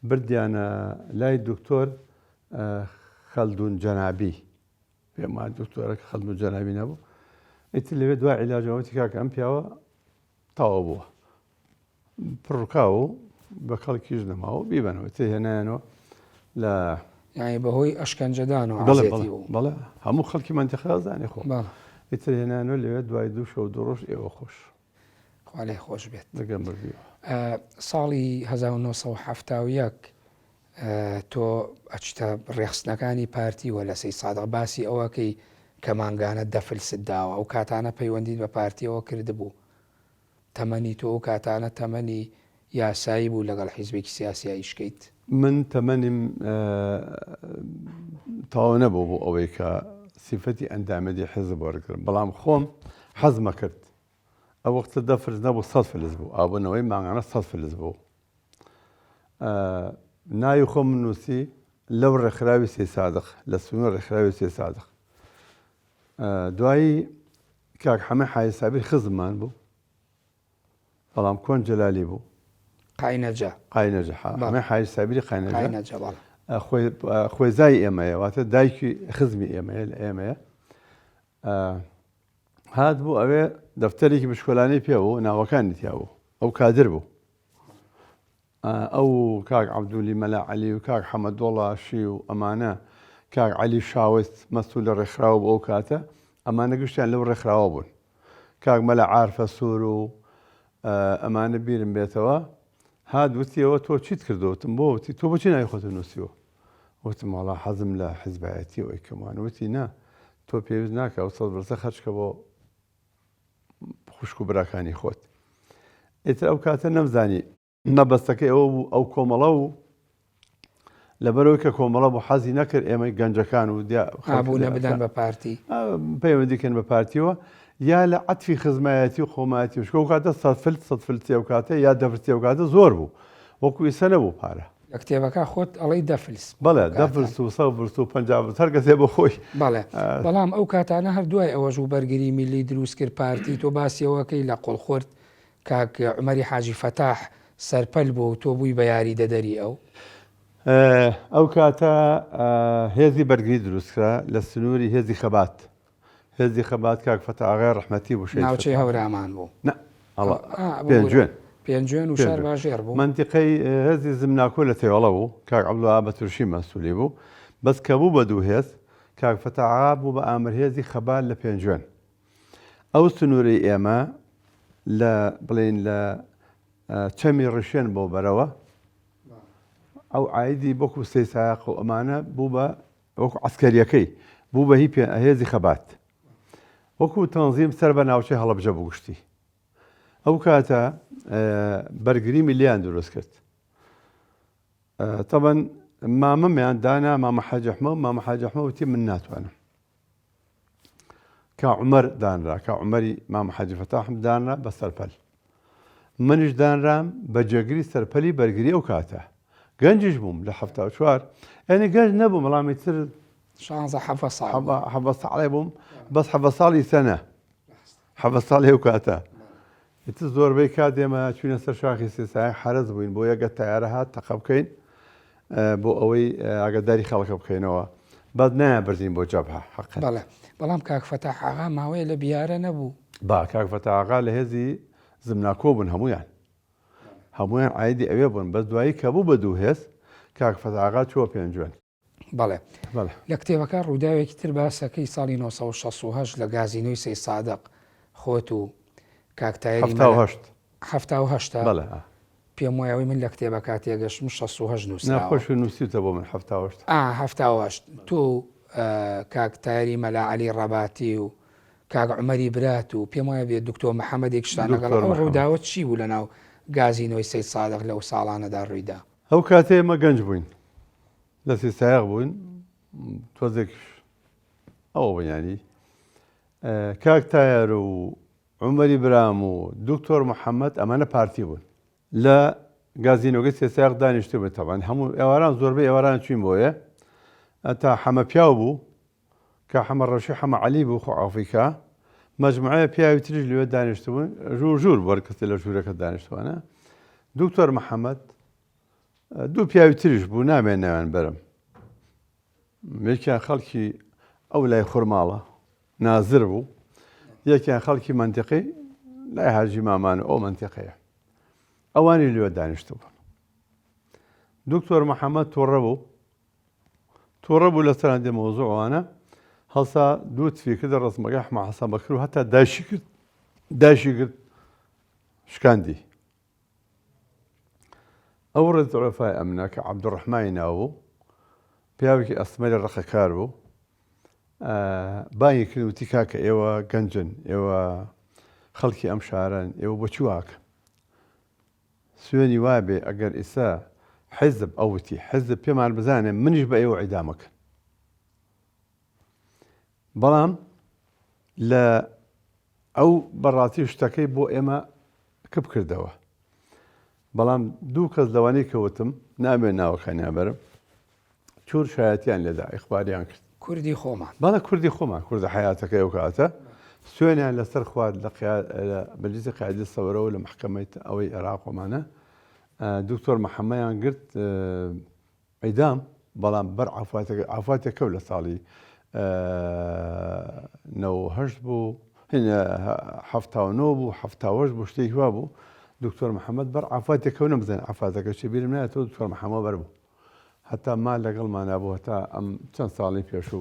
بردیانە لای دکتۆر خەلدون جەنابی پێم وایە دکتۆرەکە خەلدون جەنابی نەبوو ئیتر لەوێ دوای عیلاجەوەتی کاکە ئەم پیاوە تەواو بووە پڕکاو و بە خەڵکیش نەماوە بیبەنەوە تێهێنایانەوە لە یعنی بەهۆی ئەشکەنجەدان و بەڵێ هەموو خەڵکی منتیقە زانێ خۆ ئیتر هێنانەوە لەوێ دوای دوو شەو دوو ڕۆژ ئێوە خۆش خوا لێی خۆش بێت لەگەڵ بردیەوە ساڵی 1970 تۆ ئەچتە ڕێخستنەکانی پارتیوە لە سەی سادق باسی ئەوەکەی کەمانگانە دەفلست داوە ئەو کاتانە پەیوەندیت بە پارتیەوە کردبوو تەمەنی تۆ ئەو کاتانە تەمەنی یاسایی بوو لەگەڵ حیزبێکی سیاسیایی شکەیت من تەمەنیم تەواو نەبوو بۆ ئەوەی کە سیفەتی ئەندامەتی حیزب وەرگرم بەڵام خۆم حەزمە کرد ئەو وەختە دەفرز نەبوو 100 فلس بوو ئابوونەوەی ماگانە 100 فلس بوو ناوی خۆم نووسی لەو ڕێکخراوی سێ سادق لە سنوور ڕێکخراوی سێ سادق دوایی کاک حەمە حای سابیر خزممان بوو بەڵام کۆن جەلالی بوو قاینەجا حەمە حای سابیری قاینەجا خۆیزای ئێمەیە واتە دایکی خزمی ئێمەیە لە ئێمەیە هات بوو ئەوێ دەفتەرێکی بشکۆلانەی پێ بوو ناوەکانی تیا بوو ئەو کادر بوو ئەو کاک عەبدولی مەلا عەلی و کاک حەمەدوڵاشی و ئەمانە کاک عەلی شاوست مەسئول لە ڕێکخراوە بوو ئەو کاتە ئەمانە گشتیان لەو ڕێکخراوە بوون کاک مەلا عارفە سوور و ئەمانە بیرم بێتەوە هات وتیەوە تۆ چیت کردوتم بۆ وتی تۆ بۆچی ناوی خۆت نووسیوە وتم وەڵا حەزم لە حیزبایەتی ئەوەی کەموان وتی نا تۆ پێویست ناکە ئەو 100 بەرزە خەرجکە بۆ خوشک و براکانی خۆت ئیتر ئەو کاتە نەمزانی مەبەستەکەی ئەوە بوو ئەو کۆمەڵە و لەبەرەوەی کە کۆمەڵە بۆ حەزی نەکرد ئێمەی گەنجەکان و بوونە بدەن بە پارتی پەیوەندیکەن بە پارتیەوە یا لە عەتفی خزمایەتی و خۆمایەتی و ئەو کاتە 100 فلسی ئەو کاتە یا دەفرسی ئەو کاتە زۆر بوو وەکو ئێستا نەبوو پارە لە کتێبەکە خۆت ئەڵەی دەفلس بەڵێ دەفرس و 100 و 50 هەر کەسێ بۆ خۆی بەڵێ بەڵام ئەو کاتانە هەر دوای ئەوەش و بەرگری میلی دروست کرد پارتی تۆ باسیەوەکەی لە قوڵخورد کاک عومەری حاجی فەتاح سەرپەل بوو تۆ بووی بە یاری دەدەری ئەو کاتە هێزی بەرگری دروستکرا لە سنووری هێزی خەبات هێزی خەبات کاک فەتاح ئاغای ڕەحمەتی بوو ناوچەی هەورامان بوو پێنجوێن و شار باژێر بوو منتیقەی هێزی زمناکۆ لە تێوەڵە بوو کاک عەبدوڵڵا بەتورشی مەسئولی بوو بەس کە بوو بە دوو هێز کاک فەتاح ئاغا بوو بە ئامرهێزی خەبات لە پێنجوێن ئەو سنووری ئێمە لە بڵێن لە چەمی ڕشێن بۆ بەرەوە ئەو عایدی بۆکو سەی سایق و ئەمانە بوو بە وەکو عەسکەریەکەی بوو بە هێزی خەبات وەکو تەنزیم سەر بە ناوچەی هەڵەبجە بووشتی ئەو کاتە بەرگری میلیان دروست کرد تەبەن مامەمیان دانا مامە حاجی ئەحمەد وتی من ناتوانم کا عومەر دانرا کا عومەری مامە حاجی فەتاحم دانرا بە سەرپەل منیش دانرام بە جێگری سەرپەلی بەرگری ئەو کاتە گەنجیش بووم لە 74 ئەنی گەنج نەبووم بەڵامی تر 16 ساڵێ بووم بەس 7 ساڵی سەنە 7 ساڵی ئەو کاتە ئیتر زۆربەی کات ئێمە چوینە سەر شاخی سێسایە حرەز بووین بۆ یەکە تەیارە هات تەقە بکەین بۆ ئەوەی ئاگاداری خەڵکە بکەینەوە بەد نایبرزین بۆ جەبهە حەقا بەڵام کاک فەتاح ئاغا ماوەیە لە بیارە نەبوو با کاک فەتاح ئاغا لە هێزی زمناکۆ بوون هەمویان عایدی ئەوێ بوون بەس دوایی کە بوو بە دوو هێز کاک فەتاح ئاغا چووە پێنجوێن بەڵێ لە کتێبەکە ڕووداوێکی تر باسەکەی ساڵی 1968 لە گازینۆی سەی سادق خۆت و کاکتایری 1970 پێم وایەوەی من لە کتێبە کاتێگەشتم 16 نووسراوە. ناخۆش نووسیتە بۆ من هەفتاوەشت. هەفتاوەشت تو کاک تاری مەلا عەلی ڕەباتی و کاک عومەری برات و پێم وایە بێت دکتۆر محەممەدێک شتان لەگەڵ ڕووداوە چی بوو لەناو گازینەوەی سەید سادق لەو ساڵانەدا ڕوویدا؟ ئەو کاتێ ئێمە گەنج بووین، لە سیسایق بووین، تۆزێک ئەوە بەیانی کاک تایەر و عومەری برام و دکتۆر محەممەد ئەمانە پارتی بوون لە گازینۆگەی سێسایق دانیشتە بێت. تەبان هەموو ئێواران زۆربەی ئێواران چوین بۆیە تا حەمە پیاو بوو کە حەمە ڕەشی حەمە عەلی بوو خۆ ئەفریقا مەجموعەیە پیاوی تریش لەوێ دانیشتبوون ژوور وەرکەسێ لە ژوورەکە دانیشتوانە. دکتۆر محەممەد دوو پیاوی تریش بوو نامێنەوەیان بەرم، یەکیان خەڵکی ئەو لای خورماڵە نازر بوو، یەکیان خەڵکی منتیقی لای حاجی مامانە ئەو منتیقەیە، ئەوانی لێوە دانیشتە بوون. دکتۆر محەممەد تووڕە بوو لە سەران دێ مۆزوعوانە هەڵسا دوو تفی کردە ڕسمەکە حما حەسەن بەکر و هەتا داشی کرد شکاندی. ئەو ڕێز عەرفای ئەمنە کە عەبدوڕەحمانی ناو بوو، پیاوێکی ئەسمەری ڕقەکار بوو، بانگی کرد وتی کاکە ئێوە گەنجن، ئێوە خەڵکی ئەم شارن، ئێوە بۆچی واکە؟ سوێنی وابێ ئەگەر ئێستا حیزب ئەوتی حیزب پێمان بزانێ منیش بە ئێوە عیدامەکەن. بەڵام لە ئەو بەڕاستی شتەکەی بۆ ئێمە کپ کردەوە. بەڵام دوو کەس لەوانەی کەوتم نامێن ناوەکانیان بەرم چور شایەتیان لێدا ئیخباریان کرد. کوردی خۆمان بەڵە کوردی خۆمان کوردە حیاتەکە ئەو کاتە سوێنیان لەسەر خوارد لە مەجلیسی قایدی سەوەرە و لە محکەمەی ئەوەی عێراقۆمانە دکتۆر محەممەدیان گرت ئەیدام، بەڵام بەر عافاتێک کەوت لە ساڵی 98 بوو 79 بوو 78 بوو شتێکی وا بوو. دکتۆر محەممەد بەر عافاتێک کەوت نەبزانێت عافاتەکە چی بیرم نایەتەوە دکتۆر محەممەد بەر بوو هەتا مال لەگەڵمان نبوو هەتا ئەم چەند ساڵی پێش و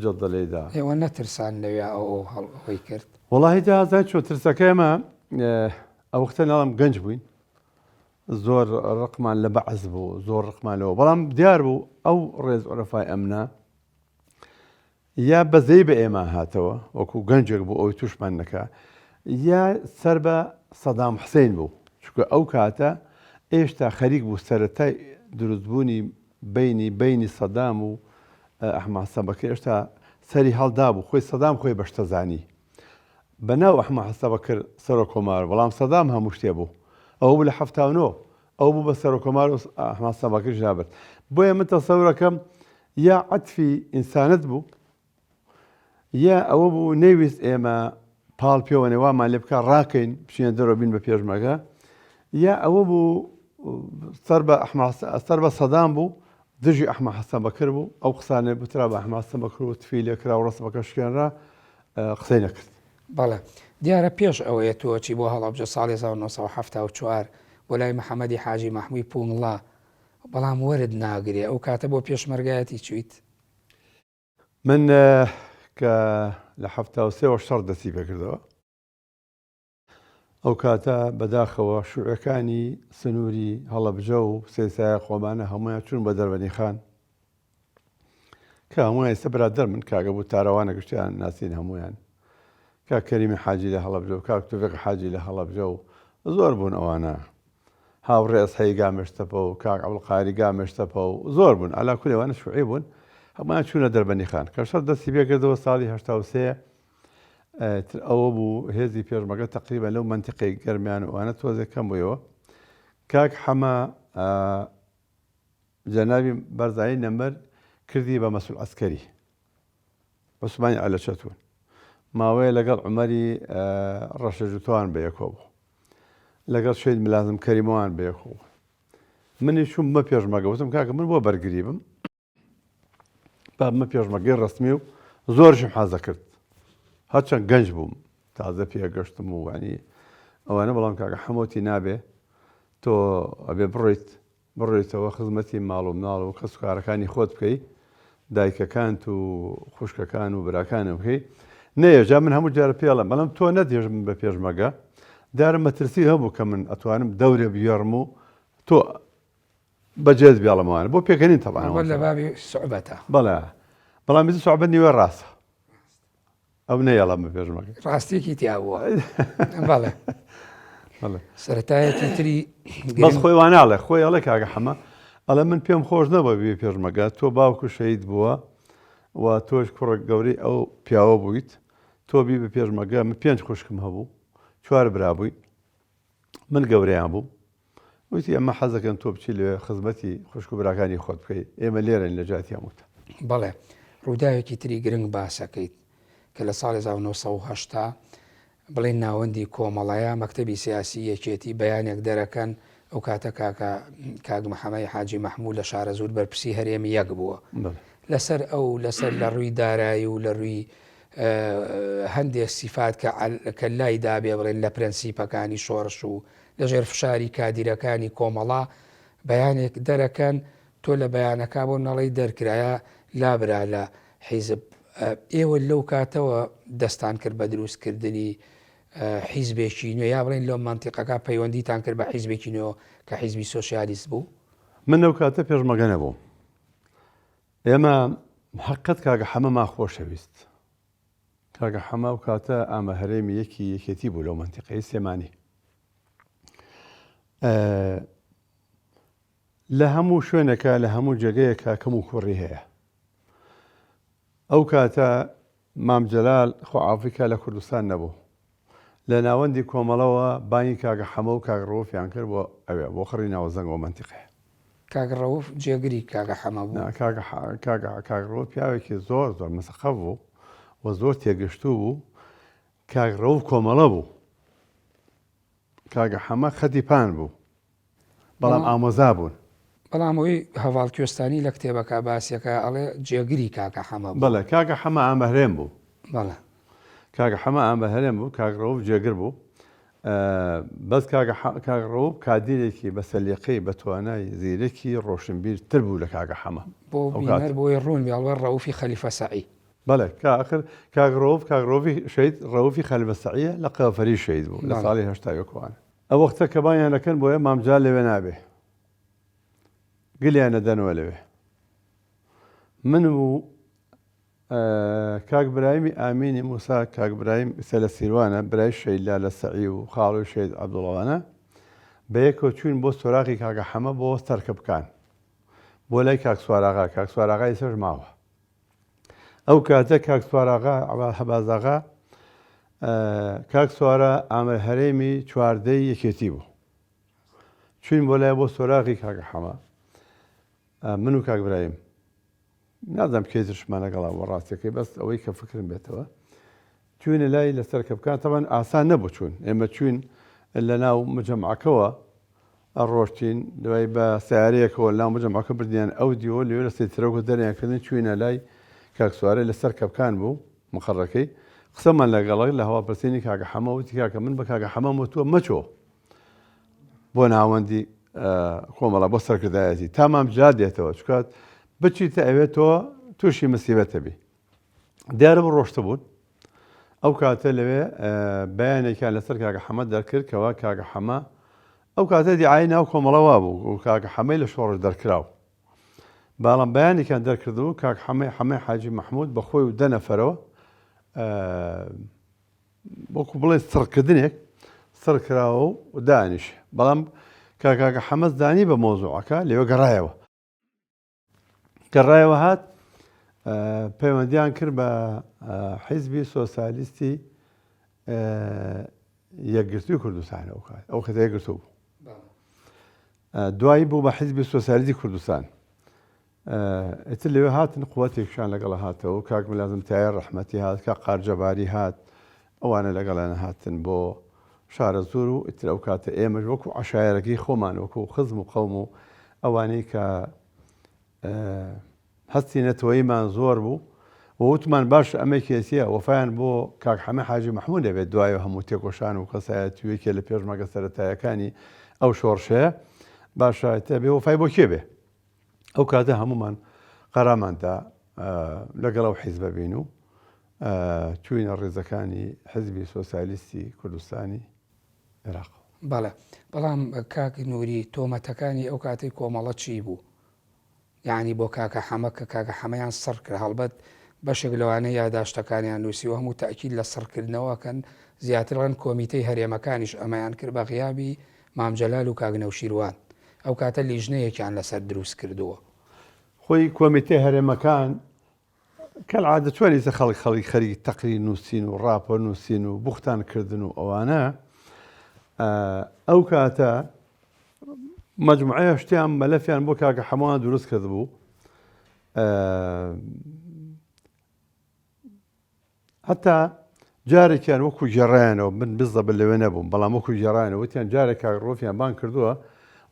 جەدە لێدا. ئێوە نەترسان لەوێ ئەو هەڵی کرد؟ وەڵاهی دازای چۆ ترسەکە ئێمە ئەو وەختە ناڵم گەنج بووین، زۆر ڕقمان لە بەعز بوو، زۆر ڕقمانەوە، بەڵام دیار بوو ئەو ڕێز عەرفای ئەمنە یا بەزەی بە ئێمە هاتەوە وەکو گەنجێک بوو ئەوی توشمان نەکا، یا سەر بە سەدام حوسێن بوو، چونکە ئەو کاتە ئێشتا خەریک بوو سەرەتای دروستبوونی بینی سەدام و ئەحمەد حەسەن بەکر ئێشتا سەری هەڵدا بوو، خۆی سەدام خۆی بەشتەزانی بەناو ئەحمەد حەسەن بەکر سەرۆکۆمار، بەڵام سەدام هەموو شتێ بوو، ئەو بوو لە 79 ئەو بوو بە سەرۆکۆمار و ئەحمەد حەسەن بەکر ژابێت. بۆیە من تەسەورەکەم یا عەتفی ئینسانەت بوو، یا ئەوە بوو نەیویست ئێمە پاڵ پێوەنێ وامان لێ بکە ڕاکەین بچینە دەرەوە بین بە پێشمەکە، یا ئەوە بوو سەر بە سەدام بوو دژی ئەحمەد حەسەن بەکر بوو، ئەو قسانێ بترا بە ئەحمەد حەسەن بەکر و تفی لێکرا و ڕستەمەکە شکێنرا قسەی نەکرد. بەڵێ دیارە پێش ئەوەیە تۆچی بۆ هەڵەبجە ساڵی 1974 بۆ لای محەممەدی حاجی مەحمووی پوونڵا، بەڵام وەرد ناگرێ ئەو کاتە بۆ پێشمەرگایەتی چویت؟ من کە لە 73 شەڕ دەستی پێکردەوە، ئەو کاتە بەداخەوە شوعەکانی سنووری هەڵەبجە و سێسایە خۆمانە هەمویان چوون بە دەربەنی خان کە هەمویان ئێستا برادەر من کاگە بوو تاڕەوانە گشتیان ناسین هەمویان، کاک کەریمی حاجی لە هەڵەبجە و کاک تۆفیق حاجی لە هەڵەبجە و زۆر بوون ئەوانە، هاوڕێ ئەسحەی گامێشتەپە و کاک عەبدولقادری گامێشتەپە و زۆر بوون، ئەلا کولی ئەوانە شوعی بوون، هەمویان چوونە دەربەنی خان کە شەڕ دەستی پێکردەوە ساڵی 83 ئەوە بوو هێزی پێشمەرگە تەقریبەن لەو منتیقەی گەرمیان وانە تۆزێک کەم بوویەوە. کاک حەمە جەنابی بەرزایی نەمبەر کردی بە مەسئول عەسکەری عوسمانی عەلەچەتون، ماوەیە لەگەڵ عومەری ڕەشەجوتوان بەیەکەوە بوو، لەگەڵ شەید ملازم کەریمەوان بەیەکەوە. منی چووم بە پێشمەرگە وتم کاکە من بۆ بەرگری بم با بمە پێشمەرگەی ڕەسمی و زۆرشم حەزە کرد، هەرچەند گەنج بووم تازە پێگەشتم و وانی ئەوانە، بەڵام کاکە حەمۆتی نابێ تۆ ئەبێ بڕۆیتەوە خزمەتی ماڵ و مناڵ و کەسوکارەکانی خۆت بکەی، دایکەکانت و خوشکەکان و براکانە بکەی. نەیەجا من هەموو جارە پێڵم بەڵام تۆ نەدێژم بە پێشمەرگە، دارم مەترسی هەبوو کە من ئەتوانم دەورێ بێڕم و تۆ بەجێت بێڵەمەوانە بۆ پێکەنین تەبان لە بابی سوعبەتە بەڵێ بەڵام بزی سوعبەت نیوە ڕاستە ئەو نەیەڵە بە پێشمەکە ڕاستیەکی تیاوە بەڵێ سەرەتایەکی تری بەس خۆی واناڵێ خۆی ئەڵێ کاگە حەمە ئەڵێ من پێم خۆش نەبە بێ پێشمەکە تۆ باوکو شەید بووە و تۆش کوڕە گەوری ئەو پیاوە بوویت تۆ بی بە پێشمەگە من 5 خوشکم هەبوو 4 برابووی من گەورەیان بوو وتی ئەمە حەزەکەن تۆ بچی لێ خزمەتی خوشک و براکانی خۆت بکەیت ئێمە لێرەن لە جاتی هەمووتە بەڵێ ڕووداوێکی تری گرنگ باسەکەیت کە لە ساڵی 1970 بڵێن ناوەندی کۆمەڵایە مەکتەبی سیاسی یەکێتی بەیانێک دەرەکەن ئەو کاتە کاک محەمەد حاجی مەحموود لە شارە زوور بەرپرسی هەرێمی یەک بووە لەسەر لە ڕووی دارایی و لە ڕووی هەندێک سیفات کە لای دابێ بڵێن لە پرەنسیپەکانی شۆڕش و لەژێر فشاری کادیرەکانی کۆمەڵا بەیانێک دەرەکەن تۆ لە بەیانەکە بۆ نەڵی دەرکرایە لابرا لە حیزب ئێوە لەو کاتەوە دەستان کرد بە دروستکردنی حیزبێکی نوێ یا بڵێن لەو مانتیقەکە پەیوەندیتان کرد بە حیزبێکی نوێ کە حیزبی سۆسیالیست بوو من لەو کاتە پێشمەگە نەبووم ئێمە حقت کاگە حەمەمان خۆشەویست کاگە حەمە و کاتە ئامە هەرێمی یەکێتی بوو لەو مانتیقەی سێمانی لە هەموو شوێنەکە لە هەموو جێگەیەکە کەم و کوڕی هەیە ئەو کاتە مام جەلال خۆعافریکا لە کوردستان نەبوو لە ناوەندی کۆمەڵەوە بانی کاگە حەمە و کاگ ڕەوفیان کرد بۆ ئەوێ بۆ خڕی ناوەزەنگەوە مەنتیقەیە کاگ ڕەوف جێگری کاگە حەمە بوو کاگ ڕەوف پیاوێکی زۆر مەسەخەف بوو و زۆر تێگەشتوو بوو کاگ ڕەوف کۆمەڵە بوو کاگە حەمە خەتی پان بوو بەڵام ئامۆزا بوون بەڵام ئەوی هەواڵ کوێستانی لە کتێبەکە باسیەکە ئەڵێ جێگری کاکە حەمە بوو بەڵێ کاگە حەمە ئامەهرێن بوو بەڵێ کاگە حەمە ئامەهرێن بوو کاگ ڕەوف جێگر بوو بەس کاگ ڕەوف کادیرێکی بە سەلیقەی بە توانای زیرەکی ڕۆشنبیر تر بوو لە کاگە حەمە بۆ بینەر بۆی ڕوون بێڵوە ڕەوفی خەلیفە سەعی بەڵێ کاخر کاگ ڕەوفی شەید ڕەوفی خەلیفە سەعیە لە قەفەری شەید بوو لە ساڵی 81 ئەو وەختە کە بانیانەکەن بۆیە مامجار لەوێ نابێ گلیانە دەنەوە لەوێ من و کاک برایمی ئامینی موسا کاک برایم سەلە سیروانە برای شەیلا لە سەعی و خاڵ و شەید عەبدوڵەوانە بەیەکەوە چوین بۆ سۆراقی کاگە حەمە بۆ سەرکەبکان بۆ لای کاک سوارەغای سەر ماوە ئەو کاتە کاک سوارەغا هەبازاغا کاک سوارە ئامە هەرێمی چواردەی یەکێتی بوو چوین بۆ لای بۆ سۆراقی کاگە حەمە من و کاک برایم نازانم کێ ترشمان لەگەڵا بۆ ڕاستیەکەی بەس ئەوەی کە فکرم بێتەوە چوینە لای لە سەرکەبکان تەبەن ئاسان نەبوو چوون ئێمە چوین لە ناو مجەمعەکەوە ڕۆشتین دوای بە سیارەیەکەوە لەناو مجەمعەکە بردیان ئەو دیوە لێوە لە سێترەوە دەریانکردن چوینە لای کاک سوارە لە سەرکەبکان بوو مقڕەکەی قسەمان لەگەڵک لە هەواپرسینی کاگە حەمە وتی کاکە من بە کاگە حەمە وتووە مەچۆ بۆ ناوەندی کۆمەڵە بۆ سەرکردایەتی تامام جا دێتەوە چکات بچیتە ئەوێت تۆ تووشی مەسیبەتە بی دیارە بۆ ڕۆشتە بوون ئەو کاتە لەوێ بەیانێکیان لەسەر کاگە حەمە دەرکرد کەوا کاگە حەمە ئەو کاتە دیعای ناو کۆمەڵەوە بوو و کاگە حەمەی لە شۆڕش دەرکراو باڵام بەیانێکیان دەرکردبوو کاک حەمەی حاجی مەحموود بە خۆی و 10 نەفەرەوە وەکو بڵێ سڕکردنێک سڕ کراوە و دانیش بەڵام کاکە حەمەد دانی بە مۆزوعەکە لێوە گەڕایەوە هات پەیوەندیان کرد بە حیزبی سۆسیالیستی یەکگرتووی کوردستان ئەو کەتە یەکگرتوو بوو دوایی بوو بە حیزبی سۆسیالیستی کوردستان ئیتر لەوێ هاتن قووەتێکشان لەگەڵ هاتەوە کاک ملازم تایر ڕەحمەتی هات کاک قارجەباری هات ئەوانە لەگەڵیان هاتن بۆ شارە زۆر و ئیتر ئەو کاتە ئێمەش وەکو عەشایەرەکەی خۆمان وەکو خزم و قەوم و ئەوانەی کە هەستی نەتەوەییمان زۆر بوو ووتمان باش ئەمە کێسیە وەفایان بۆ کاک حەمەی حاجی مەحموود دەبێت دوایە هەموو تێکۆشان و کەسایەتیوێکێ لە پێشمەگە سەرەتایەکانی ئەو شۆڕشەیە باشایەتە بێ وەفای بۆ کێ بێ ئەو کاتە هەمومان قەراماندا لەگەڵ حیزبە بین و چوینە ڕێزەکانی حیزبی سۆسیالیستی کوردستانی عێراق بەڵێ بەڵام کاک نووری تۆمەتەکانی ئەو کاتی کۆمەڵە چی بوو؟ یعنی بۆ کاکە حەمە کە کاکە حەمەیان سڕ کرد هەڵبەت بەشێک لەوانە یاداشتەکانیان نووسیوە هەموو تاکید لە سڕکردنەوەکەن زیاترڕەن کۆمیتەی هەرێمەکانیش ئەمەیان کرد بە غیابی مامجەلال و کاگنەوشیروان ئەو کاتە لیژنەیەکیان لەسەر دروست کردووە. خۆی کۆمیتەی هەرێمەکان کەلعادە توانیتە خەڵی خەریکی تەقری نووسین و ڕاپۆ نووسین و بوختانکردن و ئەوانە ئەو کاتە مەجموعەیە شتیان مەلەفیان بۆ کاکە حەمەوان دروست کرد بوو. هەتا جارێکیان وەکو گێڕایانەوە من بزەبە لەوێ نەبووم بەڵام وەکو گێڕایانەوە وتیان جارێک کاک ڕۆفیان بان کردووە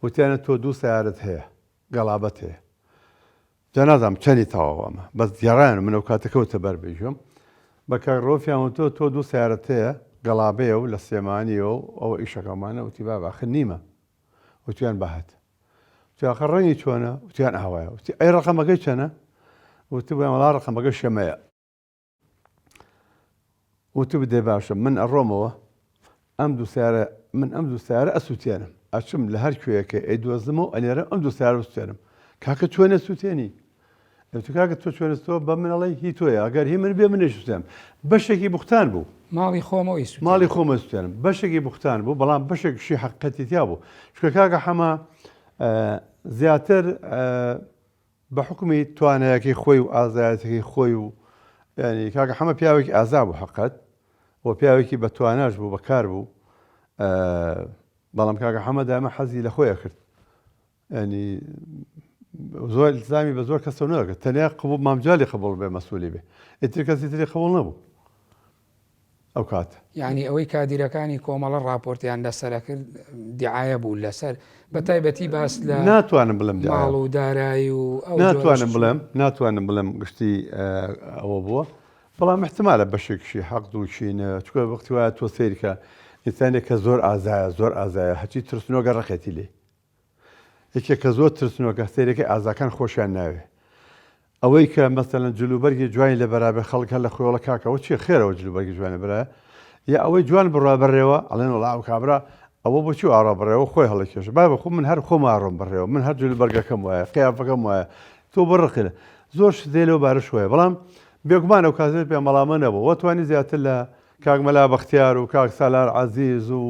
وتیانە تۆ 2 سیارەت هەیە گەڵابەت هەیە جا نازانم چەندی تەواو ئەمە بەس گێڕایان من ئەو کاتەکەوتە بەربێژم بە کاک ڕۆفیان تۆ 2 سیارەت هەیە گەڵابەیە و لە سلێمانیەوە و ئەوە ئیشەکەمانە وتی باباخر نیمە وتیان بەهات وتیاخە ڕەنگی چۆنە وتیان ئاوایە وتی ئەی ڕقەمەکەی چەنە وتی بۆیان وەڵا ڕقەمەکە شەمەیە وتی بدێ باشە من ئەڕۆمەوە ئەم 2 سیارە ئەسووتێنم ئەچم لە هەر کوێیەکە ئەیدۆزمەوە ئەنێرە ئەم 2 سیارە بسووتێنم کاکە چۆنە سووتێنی ئەوتی کاکە تۆ چۆنستەوە بە منەڵی هی تۆیە ئەگەر هی من بێ منێش سووتێنم بەشێکی بوختان بوو ماڵی خۆمەوەی ماڵی خۆمە سووتێنم بەشێکی بوختان بوو بەڵام بەشێکشی حەقیقەتی تیا بوو چکە کاکە حەمە زیاتر بە حکومی توانایەکی خۆی و ئازایەتەکەی خۆی و ینی کاکە حەمە پیاوێکی ئازا بوو حەقەت و پیاوێکی بە تواناش بوو بەکار بوو بەڵام کاکە حەمە دائما حەزی لە خۆیە کرد ینی زۆر التزامی بە زۆر کەسە نەکرد تەنیا قبوڵ مامجالی قبوڵ بێ مەسئولی بێ ئیتر کەسی تری قبوڵ نەبوو ئەو کات یعنی ئەوەی کادیرەکانی کۆمەڵە راپۆرتیان لەسەر کرد دیعایە بوو لەسەر بە تایبەتی باس لە ناتوانم بڵم ماڵ و دارایی و ناتوانم بڵم گشتی ئەوە بووە بەڵام احتمالە بەشێکشی حەق دووچینە چکە وەختی وایە تۆ سەیرکە ئینسانێک کە زۆر ئازایە هەچی ترسنۆگە ڕقێتی لێ یەکێک کە زۆر ترسنۆکە سەیرەکەی ئازاکان خۆشیان ناوێ ئەوەی کە مەسەلەن جلوبەرگی جوانی لە بەرابێ خەڵک هەر لە خۆڵە کاکەوە چی خێرەوە جلوبەرگی جوانە برایە یا ئەوەی جوان بڕوا بەڕێوە ئەڵێن وڵا ئەو کابرا ئەوە بۆچی ئاڕا بڕێەوە خۆی هەڵەکێشە با بەخۆ من هەر خۆم ئاڕۆم بڕێەوە من هەر جلوبەرگەکەم وایە قیافەکەم وایە تۆ بڕقلە زۆر شتێ لەو بارش وایە بەڵام بێگومان ئەو کاتێت پێ مەڵامە نەبوو وەتوانی زیاتر لە کاک مەلا بەختیار و کاک سالار عەزیز و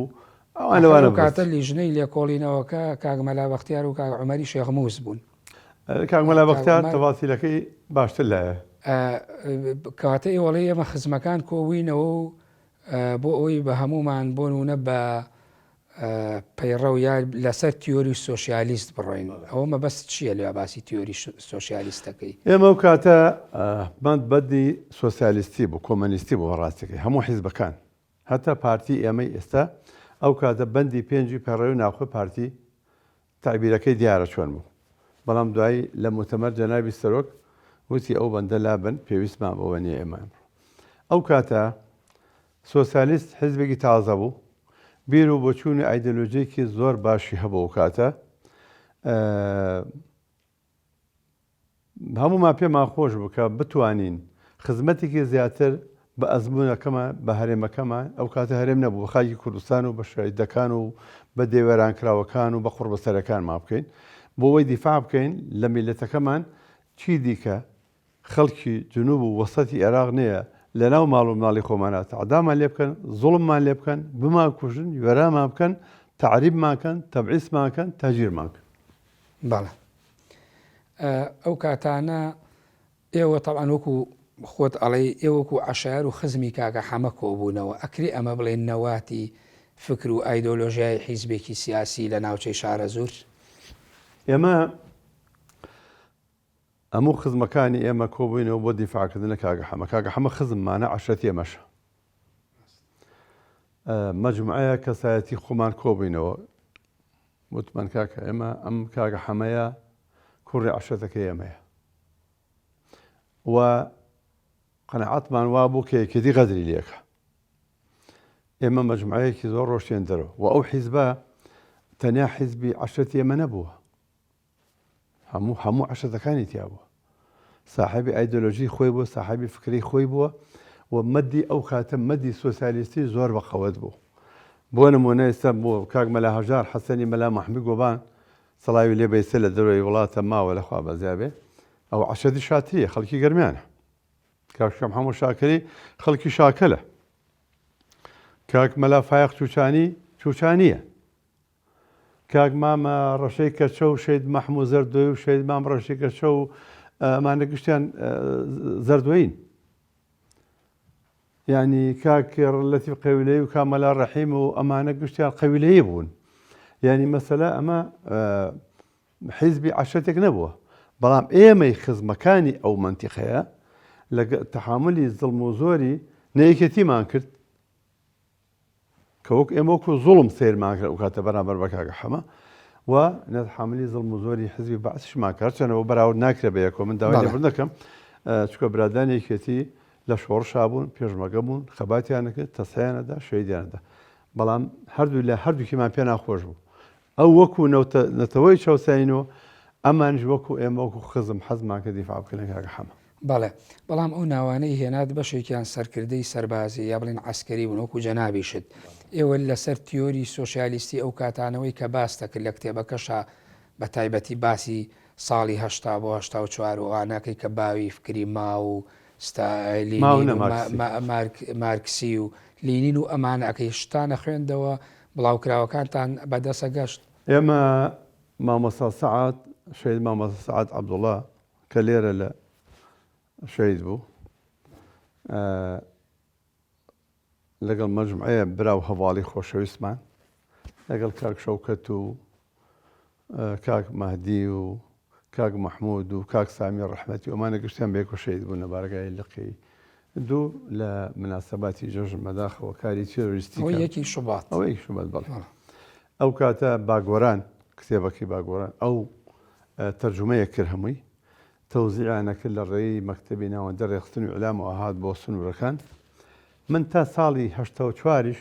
ئەوان لەوانە کاتە لیژنەی لێکۆڵینەوەکە کاک مەلا بەختیار و کاک عومەری شێخمووس بوون کاک مەلا بەختیار تەفاسیلەکەی باشتر لایە کاتە ئێوەڵێ ئێمە خزمەکان کۆبووینەوە و بۆ ئەوی بە هەمومان بۆ نونە بە پەیڕە و یا لەسەر تیۆری سۆشیالیست بڕۆین ئەوە مەبەست چییە لێ باسی تیۆری سۆشیالیستەکەی ئێمە ئەو کاتە بەند بەدی سۆسیالیستی بوو کۆمەنیستی بوو بەڕاستەکەی هەموو حیزبەکان هەتا پارتی ئێمەی ئێستا ئەو کاتە بەندی پێنجی پەڕێ و ناوخۆی پارتی تعبیرەکەی دیارە چۆن بوو بەڵام دوایی لە مؤتەمەر جەنابی سەرۆک وتی ئەو بەندە لابن پێویستمان بەوە نییە ئێمە ئەو کاتە سۆسیالیست حیزبێکی تازە بوو بیر و بۆچوونی ئایدۆلۆژیەکی زۆر باشی هەبوو ئەو کاتە هەمومان پێمان خۆش بوو کە بتوانین خزمەتێکی زیاتر بە ئەزمونونەکەمان بە هەرێمەکەمان ئەو کاتە هەرێم نەبوو بە خاکی کوردستان و بە شەهیدەکان و بە دێوەرانکراوەکان و بە قوربەسەرەکانمان بکەین بۆ ئەوەی دیفاع بکەین لە میلەتەکەمان چی دیکە خەڵکی جنوب و وەسەتی عێراق نییە لە ناو ماڵ و ماڵی خۆمانات عەدامان لێ بکەن زوڵممان لێ بکەن بمان کوژن وێرامان بکەن تەعریبمان کەن تەبعیسمان کەن تاجیرمان کەن بەڵێ ئەو کاتانە ئێوە تەڵعاً وەکو خۆت ئەڵێ ئێوەکو عەشایەر و خزمی کاکە حەمە کۆبوونەوە ئەکری ئەمە بڵێن نەواتی فکر و ئایدۆلۆژیای حیزبێکی سیاسی لە ناوچەی شارە زور ئێمە هەموو خزمەکانی ئێمە کۆبووینەوە بۆ دیفاعکردنە کاکە حەمە خزممانە عەشرەتی ئێمەشە مەجموعەیە کەسایەتی خۆمان کۆبووینەوە وتمان کاکە ئێمە ئەم کاکە حەمەیە کوڕی عەشرەتەکەی ئێمەیە و قەنەعەتمان وا بوو کە یەکێتی غەدری لێکە ئێمە مەجموعەیەکی زۆر ڕۆشتێنەرەوە و ئەو حیزبە تەنیا حیزبی عەشرەتی ئێمە نەبووە هەموو عەشرەتەکانی تیا بووە ساحەبی ئایدۆلۆژی خۆی بووە ساحەبی فکری خۆی بووە و مەدی ئەو کاتە مەدی سۆسیالیستی زۆر بەقەوەت بوو بۆ نمونە ئێستا بۆ کاک مەلا هەژار حەسەنی مەلا محەممەد گۆبان سەڵاوی لێ بەیسە لە دەروی وڵاتە ماوە لەخوا بەزیابێ ئەو عەشەدی شاتریە خەڵکی گەرمیانە کاک شەم هەموو شاکەری خەڵکی شاکەلە کاک مەلا فایق چوچانیە کاک مامە ڕەشەی کەچە و شەید مەحموود زەردۆی و شەید مام ڕەشەی کەچە و ئەمانە گشتیان زەردۆین یعنی کاک لەتیف قەویلەی و کامەلا ڕەحیم و ئەمانە گشتیان قەویلەیە بوون یعنی مەسەلە ئەمە حیزبی عەشەتێک نەبووە بەڵام ئێمەی خزمەکانی ئەو مەنتیقەیە لە تەحاملی زڵم و زۆری نەیەکێتیمان کرد کە وەک ئێمە وەکو زوڵم سیرمان کرد ئەو کاتە بەرامبەر بە کاک حەمە و نەتحاملی زڵم و زۆری حیزبی بەعسیشمان کرد چەنەوە بەراورد ناکرێ بە یەکەوە من داوای لێبوردن دەکەم چونکە برادرانی یەکێتی لە شۆڕشا بوون پێشمەگە بوون خەباتیانە کرد تەسەیانەدا شەیدیانەدا بەڵام هەردوو لە هەردووکیمان پێ ناخۆش بوو ئەو وەکو نەتەوەی چاوسینەوە ئەمانش وەکو ئێمە وەکو خزم حەزمان کە دیفاع بکەن کاک حەمە بەڵێ بەڵام ئەو ناوانەی هێنات بەشێکیان سەرکردەی سەربازی یا بڵێن عەسکەری بوون وەکو جەنابیشت ئێوە لەسەر تیۆری سۆشیالیستی ئەو کاتانەوەی کە باس دەکرد لە کتێبەکەشا بە تایبەتی باسی ساڵی هەشتا بۆ هەشتا و چوار و ئاناکەی کە باوی فکری ما و مارکسی و لینین و ئەمانەکەی شتانە خوێندەوە بڵاوکراوەکانتان بەدەسە گەشت ئێمە مامۆستا سەعات شەید مامۆستا سەعات عەبدوڵڵا کە لێرە لە شەید بوو لەگەڵ مەجموعەیە براو هەواڵی خۆشەویستمان لەگەڵ کاک شەوکەت و کاک مەهدی و کاک مەحموود و کاک سامی ڕەحمەتی و ئەمانە گشتیان بەیەکەوە شەید بوون لە بارگای لقی دوو لە مناسەباتی جەژن مەداخەوە کاری تێرۆریستی یەکی شوبات بەڵێ ئەو کاتە باگۆران کتێبەکەی باگۆران ئەو تەرجمەیە کرد هەمووی تەوزیعیانە کرد لە ڕێی مەکتەبی ناوەندە ڕێخستنی عولام و ئاهات بۆ سنوورەکان من تا ساڵی هەشتا و چواریش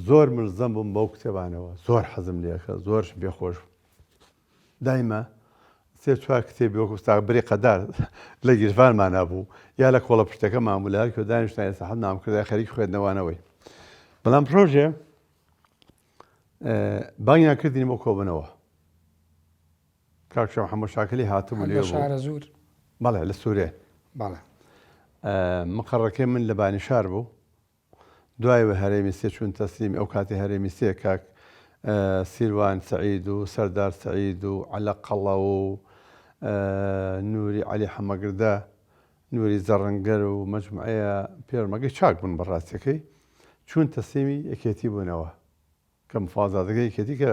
زۆر ملزەم بووم بەو کتێبانەوە زۆر حەزم لێکە زۆرش بێخۆش دایمە سێ چوار کتێبی وەکو ستاغبری قەدار لە گیرفانمان هەبوو یا لە کۆڵە پشتەکە مامولار کە دانیشتانی سەحەت نامکردای خەریکی خوێندنەوانەوەی بەڵام پرۆژێ بانگیان کردین بۆ کۆبنەوە کاک شەم هەموو شاکلی هاتبوو لێ زور بەڵێ لە سوورێ بەڵێ مقڕەکەی من لە بانیشار بوو دوایەوە هەرێمی سێ چوون تەسلیمی ئەو کاتی هەرێمی سێ کاک سیروان سعید و سەردار سعید و عەلە قەڵە و نووری عەلی حەمەگردە نووری زەڕەنگەر و مەجموعەیە پێرمەگەی چاک بوون بەڕاستیەکەی چوون تەسلیمی یەکێتی بوونەوە کە مفازاتەکەی یەکێتی کە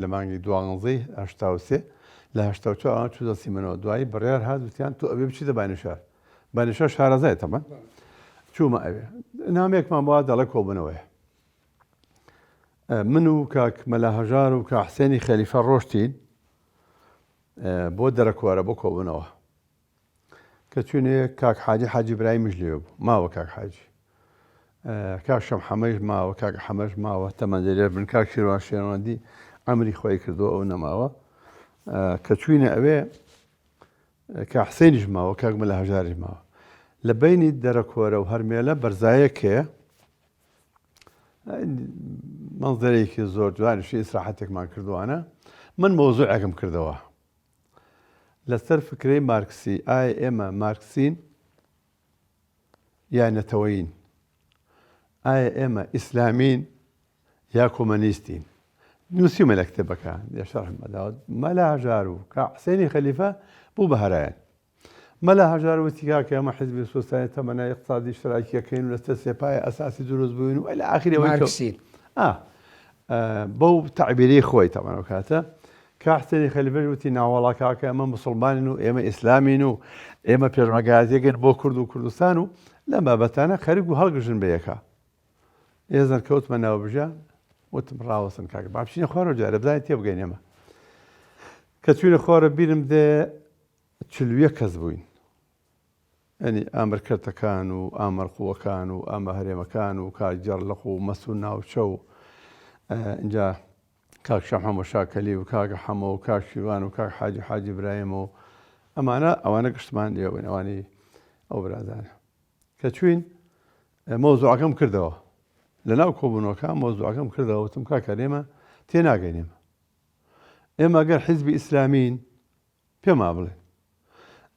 لە مانگی دوانزەی هەشتا و سێ لە هەشتا و چوار چوو دەسیمەوە دوایی بڕیار هات وتیان تۆ ئەبێ بچیتە بانیشار بانیشار شارەزای تەمە چوومە ئەوێ نامێکمان بۆ دەڵێ کۆبنەوەیە من و کاک مەلا هەژار و کاک حسێنی خەلیفە ڕۆشتین بۆ دەرەکوارە بۆ کۆبنەوە کە چوونێ کاک حاجی برایمیش لێ بوو ماوە کاک حاجی کاک شەم حەمەش ماوە کاک حەمەش ماوە تەمەندەرێر بن کاک شیروان شێرەوەندی ئەمری خۆی کردووە ئەو نەماوە کە چوینە ئەوێ کاک حسێنیش ماوە کاک مەلا هەژاریش ماوە لە بینی دەرەکۆرە و هەرمێلە بەرزایەکێ منزەرێکی زۆر جوانیشی ئیسراحەتێکمان کردووانە من مۆزوعێکم کردەوە لەسەر فکرەی مارکسی ئایا ئێمە مارکسین یا نەتەوەیین ئایا ئێمە ئیسلامین یا کۆمەنیستین نووسیمە لە کتێبەکان شەرحم بەداوە مەلا هەژار و کاک حسێنی خەلیفە بوو بە هەرایەن مەلا هەژار وتی کاکە ئەمە حیزبی سۆسیالیستی تەمەنای اقتصادی اشتراکیەکەین و لەسەر سێپایە ئەساسی دروست بووین و ئیلی ئاخری مارکسین بەو تەعبیری خۆی تەمەنەوە کاتە کاک حسێنی خەلیفەش وتی ناوەڵا کاکە ئەمە موسڵمانین و ئێمە ئیسلامین و ئێمە پێشمەرگایەتیەکەین بۆ کورد و کوردستان و لەم بابەتانە خەریک و هەڵگژن بە یەکە ئێزن کەوتمە ناوبژە وتم ڕاوەسن کاکە با بچینە خوارەوە جارە بزانین تێبگەین ئێمە کە چوینە خوارە بیرم دێ 41 کەس بووین ئەنی ئامرکردەکان و ئامەرقووەکان و ئامە هەرێمەکان و کاک جەرلەق و مەسوود ناوچە و اینجا کاک شەم هەموو شاکەلی و کاک حەمە و کاک شیروان و کاک حاجی براییم و ئەوانە گشتمان لێبووین ئەوانەی ئەو برادانە کە چوین مۆزوعەکەم کردەوە لەناو کۆبوونەوەکان مۆزوعەکەم کردەوە وتم کاکە ئێمە تێناگەین ئێمە ئەگەر حیزبی ئیسلامین پێما بڵێ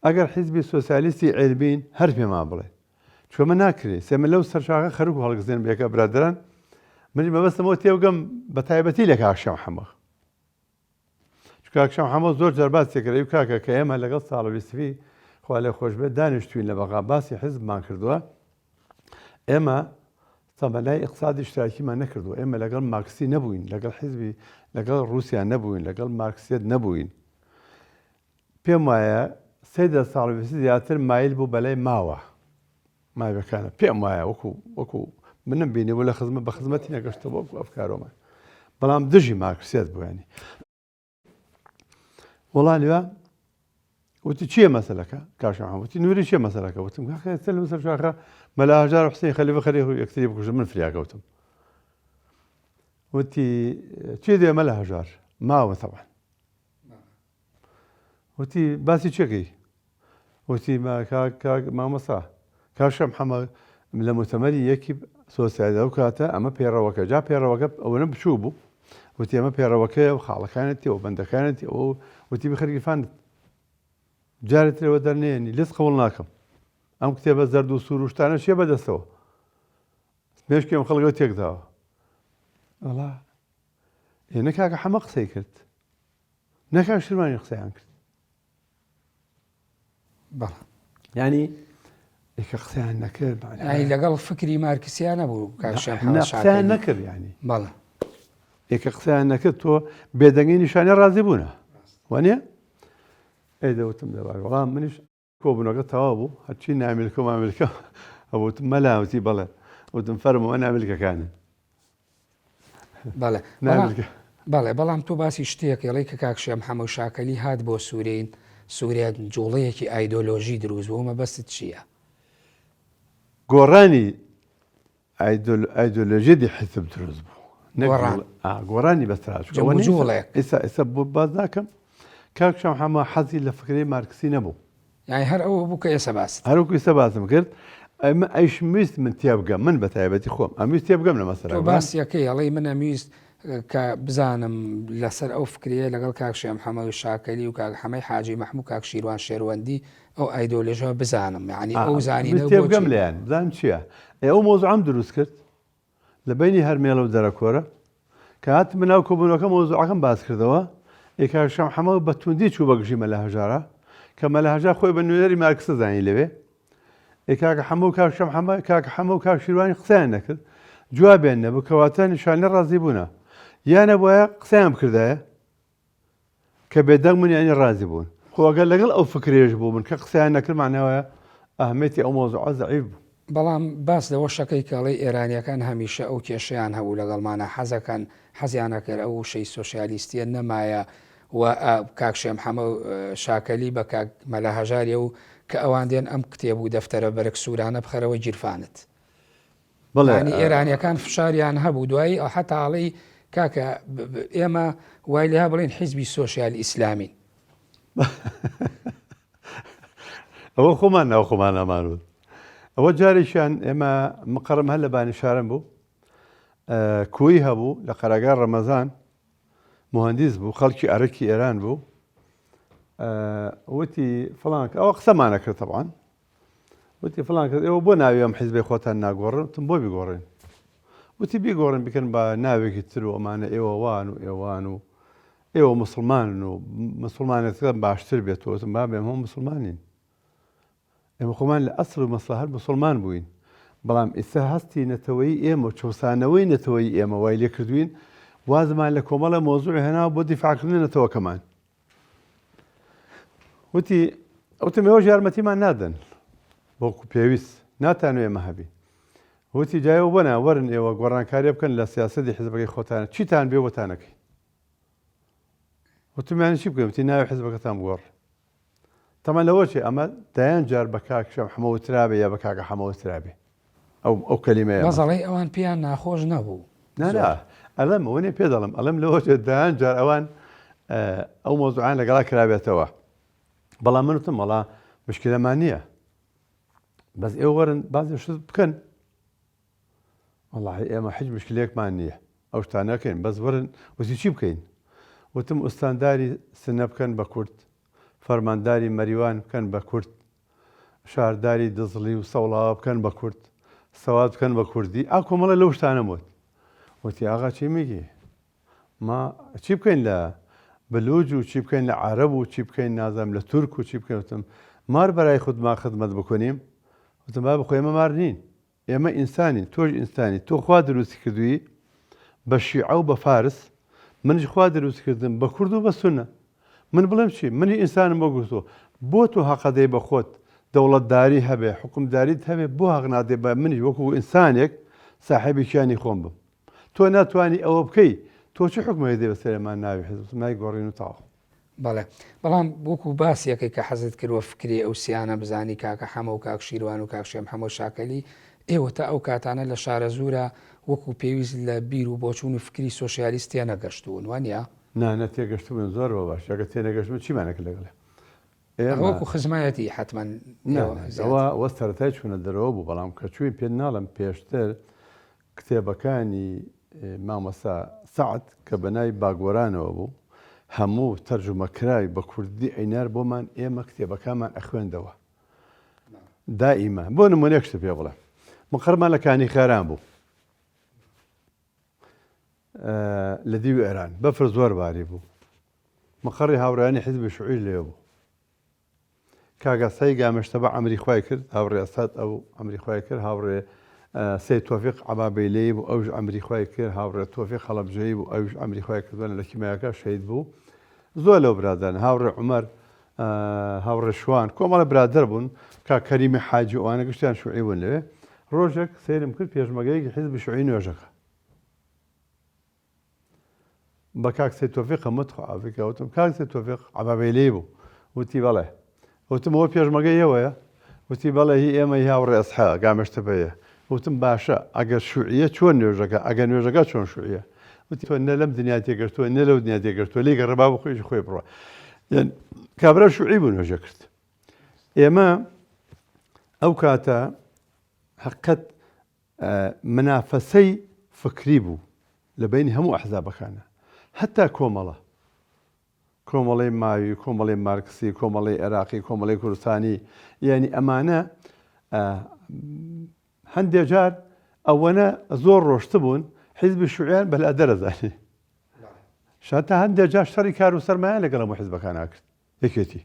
ئەگەر حیزبی سۆسیالیستی عێلبین هەر پێما بڵێ چۆمە ناکرێت سێمە لەو سەرچاغە خەرک و هەڵگزێن بێکە برادران منی مەبەستمەوە تێوگەم بە تایبەتی لە کاکشەم حەمە کاکشەم حەمە زۆر جار باس تێکرێ و کاکە کە ئێمە لەگەڵ ساڵەویستفی خوا لێ خۆش بێت دانیشتوین لە بەغا باسی حیزبمان کردووە ئێمە تەمەلای اقتصادی اشتراکیمان نەکردو ئێمە لەگەڵ مارکسی نەبووین لەگەڵ حیزبی لەگەڵ رووسیا نەبووین لەگەڵ مارکسیت نەبووین پێم وایە سێدە ساڵویستی زیاتر مایل بوو بەلای ماوە مایبەکانە پێم وایە وەکو منم بینیەوە لە خزمەت بە خزمەتی نەگەشتەوە وەکو ئەفکارۆمە بەڵام دژی مارکسیت بووێنی وەڵانیوە وتی چییە مەسەلەکە کاشم وتی نووری چیە مەسەلەکە وتم کاکە لە مەسەر شاخە مەلا هەژار حسین خەلیفە خەری یەکتری بکوژە من فریاکەوتم وتی چی دێ مەلا هەژار ماوە تەبعا وتی باسی چێکەی وتی مامەسا کاشم حەمە لە مؤتەمەری یەکی سۆسیالیزە و کاتە ئەمە پێڕەوەکە جا پێڕەوەکە ئەوەنە بچوو بوو وتی ئەمە پێڕەوەکەیە و خاڵەکانێتی و بەندەکانێتی ئەوە وتی بخەرگیرفانت جارێتەوە دەرنێنی لست قبول ناکەم ئەم کتێبە زەرد و سوور و شتانە شێ بەدەستەوە مێشکێم خەڵکەوە تێکداوە وەڵا ئێنە کاکە حەمە قسەی کرد نەکان شرمانی قسەیان کرد بەڵێ ینی ئێکە قسەیان نەکرد لەگەڵ فکری مارکسیان نەبوو کاکشیان قسەیان نەکرد ینی بەڵێ ئێکە قسەیان نەکرد تۆ بێدەنگی نیشانە ڕازی بوونە وانە ئەیدەوتم دەبار وەڵام منیش کۆبوونەکە تەواو بوو هەرچی نامیلکە و مامیلکە ئەوتم مەلاوتی بەڵێ وتم فەرمەوە نامیلکەکانن بەڵێ بەڵێ بەڵام تۆ باسی شتێکەڵی کە کاکشێم حەمە و شاکەلی هات بۆ سوورین سووریا جوڵەیەکی ئایدۆلۆژی دروست بوو مەبەستت چییە؟ گۆڕانی ئایدۆلۆژیەتی حیزب دروست بوو گۆڕانی بەستراجوڵێک ئێستا بۆ باز ناکەم کاکشەم حەمە حەزی لە فکری مارکسی نەبوو یانی هەر ئەوە بوو کە ئێستا باست هەروکو ئێستا باسم کرد ئەمە ئەیشویست من تێبگەم من بە تایبەتی خۆم ئەمویست تێبگەم لە مەسەلا باسیەکەی ئەڵێ من ئەمویست کە بزانم لەسەر ئەو فکریە لەگەڵ کاکشێم حەمە و شاکەلی و کاک حەمەی حاجی مەحموود کاک شیروان شێروەندی ئەو ئایدۆلۆژیەوە بزانم یعنی ئەو زانینە تێبگەم لێیان بزانم چییە ئەو مۆزوعەم دروست کرد لە بینی هەرمێڵە و دەرەکۆرە کە هاتم ناو کۆبوونەوەکە مۆزوعەکەم باس کردەوە کاکشەم حەمە بە توندی چوو بەگژی مەلا هەژارە کە مەلا هەژار خۆی بە نوێنەری مارکسە زانی لەوێ کاکە حەمە و کاکشەم حەمە کاکە حەمە و کاک شیروانی قسەیان نەکرد جوابیان نەبوو کەواتە نیشانە ڕازی بوونە یانە بۆیە قسەیان بکردایە کە بێدەنگ منیانی ڕازی بوون خۆگەر لەگەڵ ئەو فکرێژ بوو من کە قسەیان نەکرد معناوەیە ئەهمێتی ئەو مۆزوعە زەعیف بوو بەڵام باس لەوە شەکەی کەڵی ئێرانیەکان هەمیشە ئەو کێشەیان هەبوو لەگەڵمانە حەزەکەن حەزیانە کرد ئەو شەی سۆسیالیستیە نەمایە و کاکشێم حەمە شاکەلی بە کاک مەلا هەژاریە و کە ئەوان دێن ئەم کتێب و دەفتەرە بەرەک سوورانە بخەرەوە گیرفانت بەڵێ ئێرانیەکان فشاریان هەبوو دوایی ئەو حتاڵی کاکە ئێمە وای لێها بڵێن حیزبی سۆشیال ئیسلامین ئەوە خۆمان ناو خۆمان ئەمانوت ئەوە جارێکیان ئێمە مقڕم هەر لە بانیشارم بوو کوی هەبوو لە قەرەگار ڕەمەزان مهندس بوو خەڵکی ئەرەکی ئێران بوو وتی فڵان ئەوە قسەمانە کرد تەبعاً وتی فڵان کرد ئێوە بۆ ناوی ئەم حیزبی خۆتان ناگۆڕن وتم بۆ بیگۆڕین وتی بیگۆڕن بکەن بە ناوێکی تر و ئەمانە ئێوە وان و ئێوان و ئێوە مسلمانن و مسلمانێتەکەم باشتر بێتەوە وتم با بێم هەموو مسلمانین ئێمە خۆمان لە ئەسڵ و مەسڵە هەر مسلمان بووین بەڵام ئێستا هەستی نەتەوەی ئێمە چۆسانەوەی نەتەوەی ئێمە وای لێ کردوین وازمان لە کۆمەڵە مۆزوعی هێناوە بۆ دیفاعکردنی نەتەوەکەمان وتی ئەوتم ئێوە یارمەتیمان نادەن بۆکو پێویست ناتانوێ ئێمە هەبی وتی جایەوە بۆنا وەرن ئێوە گۆڕانکاریە بکەن لە سیاسەتی حیزبەکەی خۆتانە چیتان بێ بۆتانەکەی وتمیانی چی بکەم وتی ناوی حیزبەکەتان بگۆڕ تەمان لەوە چێ ئەمە دایان جار بە کاکشەم حەمەوە ترابێ یا بە کاکە حەمەوە ترابێ ئەو کەلیمەیە بەزەڵی ئەوان پێیان ناخۆش نەبوو نانا ئەلەم ئەوەنێ پێ دەڵم ئەلەم لەوە چێ دایان جار ئەوان ئەو مۆزوعان لەگەڵا کرابێتەوە بەڵام من وتم وەڵا مشکلەمان نییە بەس ئێوە وەرن بازی شت بکەن والله ئێمە هیچ مشکلێکمان نییە ئەو شتانەکەین بەس برن وتی چی بکەین وتم ئوستانداری سنە بکەن بە کورد فەرمانداری مەریوان بکەن بە کورد شارداری دزڵی و سەوڵاوە بکەن بە کورد سەوات بکەن بە کوردی ئا کۆمەڵە لەو شتانە وت وتی ئاغا چی میگی ما چی بکەین لە بلوج و چی بکەین لە عەرەب و چی بکەین نازانم لە تورک و چی بکەین وتم مار بەرای خودمان خدمەت بکنیم وتم با بخۆ ئێمە مار نین ئێمە ئینسانین تۆش ئینسانی تۆ خوا دروستی کردووی بە شیعە و بە فارس منیش خوا دروست کردم بە کورد و بە سونە من بڵێم چی منی ئینسانم بۆ گوتۆ بۆ تۆ حەقەدەی بە خۆت دەوڵەتداری هەبێ حکومداریت هەبێ بۆ حەق نادێ بە منیش وەکو ئینسانێک ساحێبی شیانی خۆم بم تۆ ناتوانی ئەوە بکەی تۆ چی حکمەیە دێ بەسەرمان ناوی حزب مای گۆڕین و تاڵ بەڵێ بەڵام وەکو باسیەکەی کە حەزت کردوە فکری ئەو سیانە بزانی کاکە حەمە و کاک شیروان و کاکشێم هەموو شاکەلی ئێوە تا ئەو کاتانە لە شارە زورە وەکو پێویست لە بیر و بۆچوون و فکری سۆشیالیستیە نەگەشتوون وانە نانە تێگەشت بوون زۆرەوە باش ئەگە تێنەگەشتمە چیمانەکە لەگەڵێ وەکو خزمایەتی حتمما ئەوە وە سەرەتای چوونە دەرەوە بوو بەڵام کە چووی پێ ناڵم پێشتر کتێبەکانی مامەسا سەعد کە بەنای باگۆرانەوە بوو هەموو تەرجمەکراوی بە کوردی عینار بۆمان ئێمە کتێبەکانمان ئەخوێندەوە دائیمە بۆ نمونەیەکشت پێ بڵێ مقڕمان لە کانی خێران بوو لە دیوی ئێران بەفر زۆر باری بوو مقڕی هاوڕێیانی حیزبی شوعی لێ بوو کاگەسای گامەشتە بە ئەمری خوای کرد هاوڕێ ئەساد ئەو ئەمری خوای کرد هاوڕێ سید تۆفیق عەبابەیلەی بوو ئەوش ئەمری خوای کرد هاوڕێ تۆفیق خەڵەبجەیی بوو ئەوش ئەمری خوای کردووە لە کیمایەکە شەهید بوو زۆر لەو برادران هاوڕێ عومەر هاوڕێ شوان کۆمەڵە برادەر بوون کا کەریمی حاجی ئەوانە گشتیان شوعی بوون لەوێ ڕۆژێک سەیرم کرد پێشمەگەیەکی حیزبی شوعی نوێژەکە بە کاک سید تۆفیق هەمووت خوافیکە وتم کاک سید تۆفیق عەبابەیلەی بوو وتی بەڵێ وتم ئەوە پێشمەگەی ئێوەیە وتی بەڵێ هی ئێمە هی هاوڕێ ئەسحا گامەشتە بەیە وتم باشە ئەگەر شوعیە چۆن نوێژەکە ئەگەر نوێژەکە چۆن شوعیە وتی تۆ نە لەم دنیا تێگەشتووە نە لەو دنیا تێگەشتووە لێ گەڕێ با بە خۆیشی خۆی بڕوە یان کابرا شوعی بوو نوێژە کرد ئێمە ئەو کاتە حقەت منافەسەی فکری بوو لە بینی هەموو ئەحزابەکانە هەتا کۆمەڵی ماوی کۆمەڵی مارکسی کۆمەڵی عێراقی کۆمەڵی کوردستانی یعنی ئەمانە هەندێک جار ئەوەنە زۆر ڕۆشتە بوون حیزبی شوعیان بەلا دەرەزانی شاتە هەندێک جار شەڕی کار و سەرمایان لەگەڵ هەموو حیزبەکان کرد یەکێتی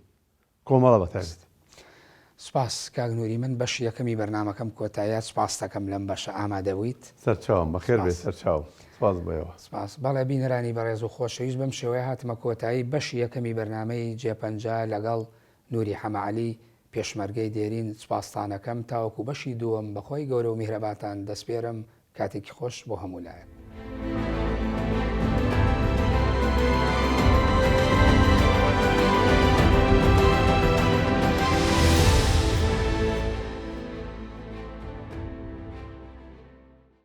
کۆمەڵە بەتایبەت سپاس کاگنووری من بەش یەکەمی بەرنامەکەم کۆتاییات سپاس دەکەم لەم بەشە ئامادەبوویت سەرچاوم بەخێر بێ سەرچاو سپاس بەوە سپاس بەڵێ بینەرانی بەڕێز و خۆشەویست بەم شێوەیە هاتمە کۆتایی بەشی یەکەمی بەرنامەی جێپەنجا لەگەڵ نووری حەمەعەلی پێشمەرگەی دێرین سپاسدانەکەم تاوەکو بەشی دووەم بەخۆی گەورە و میهرەباتان دەسپێرم کاتێکی خۆش بۆ هەموو لایەن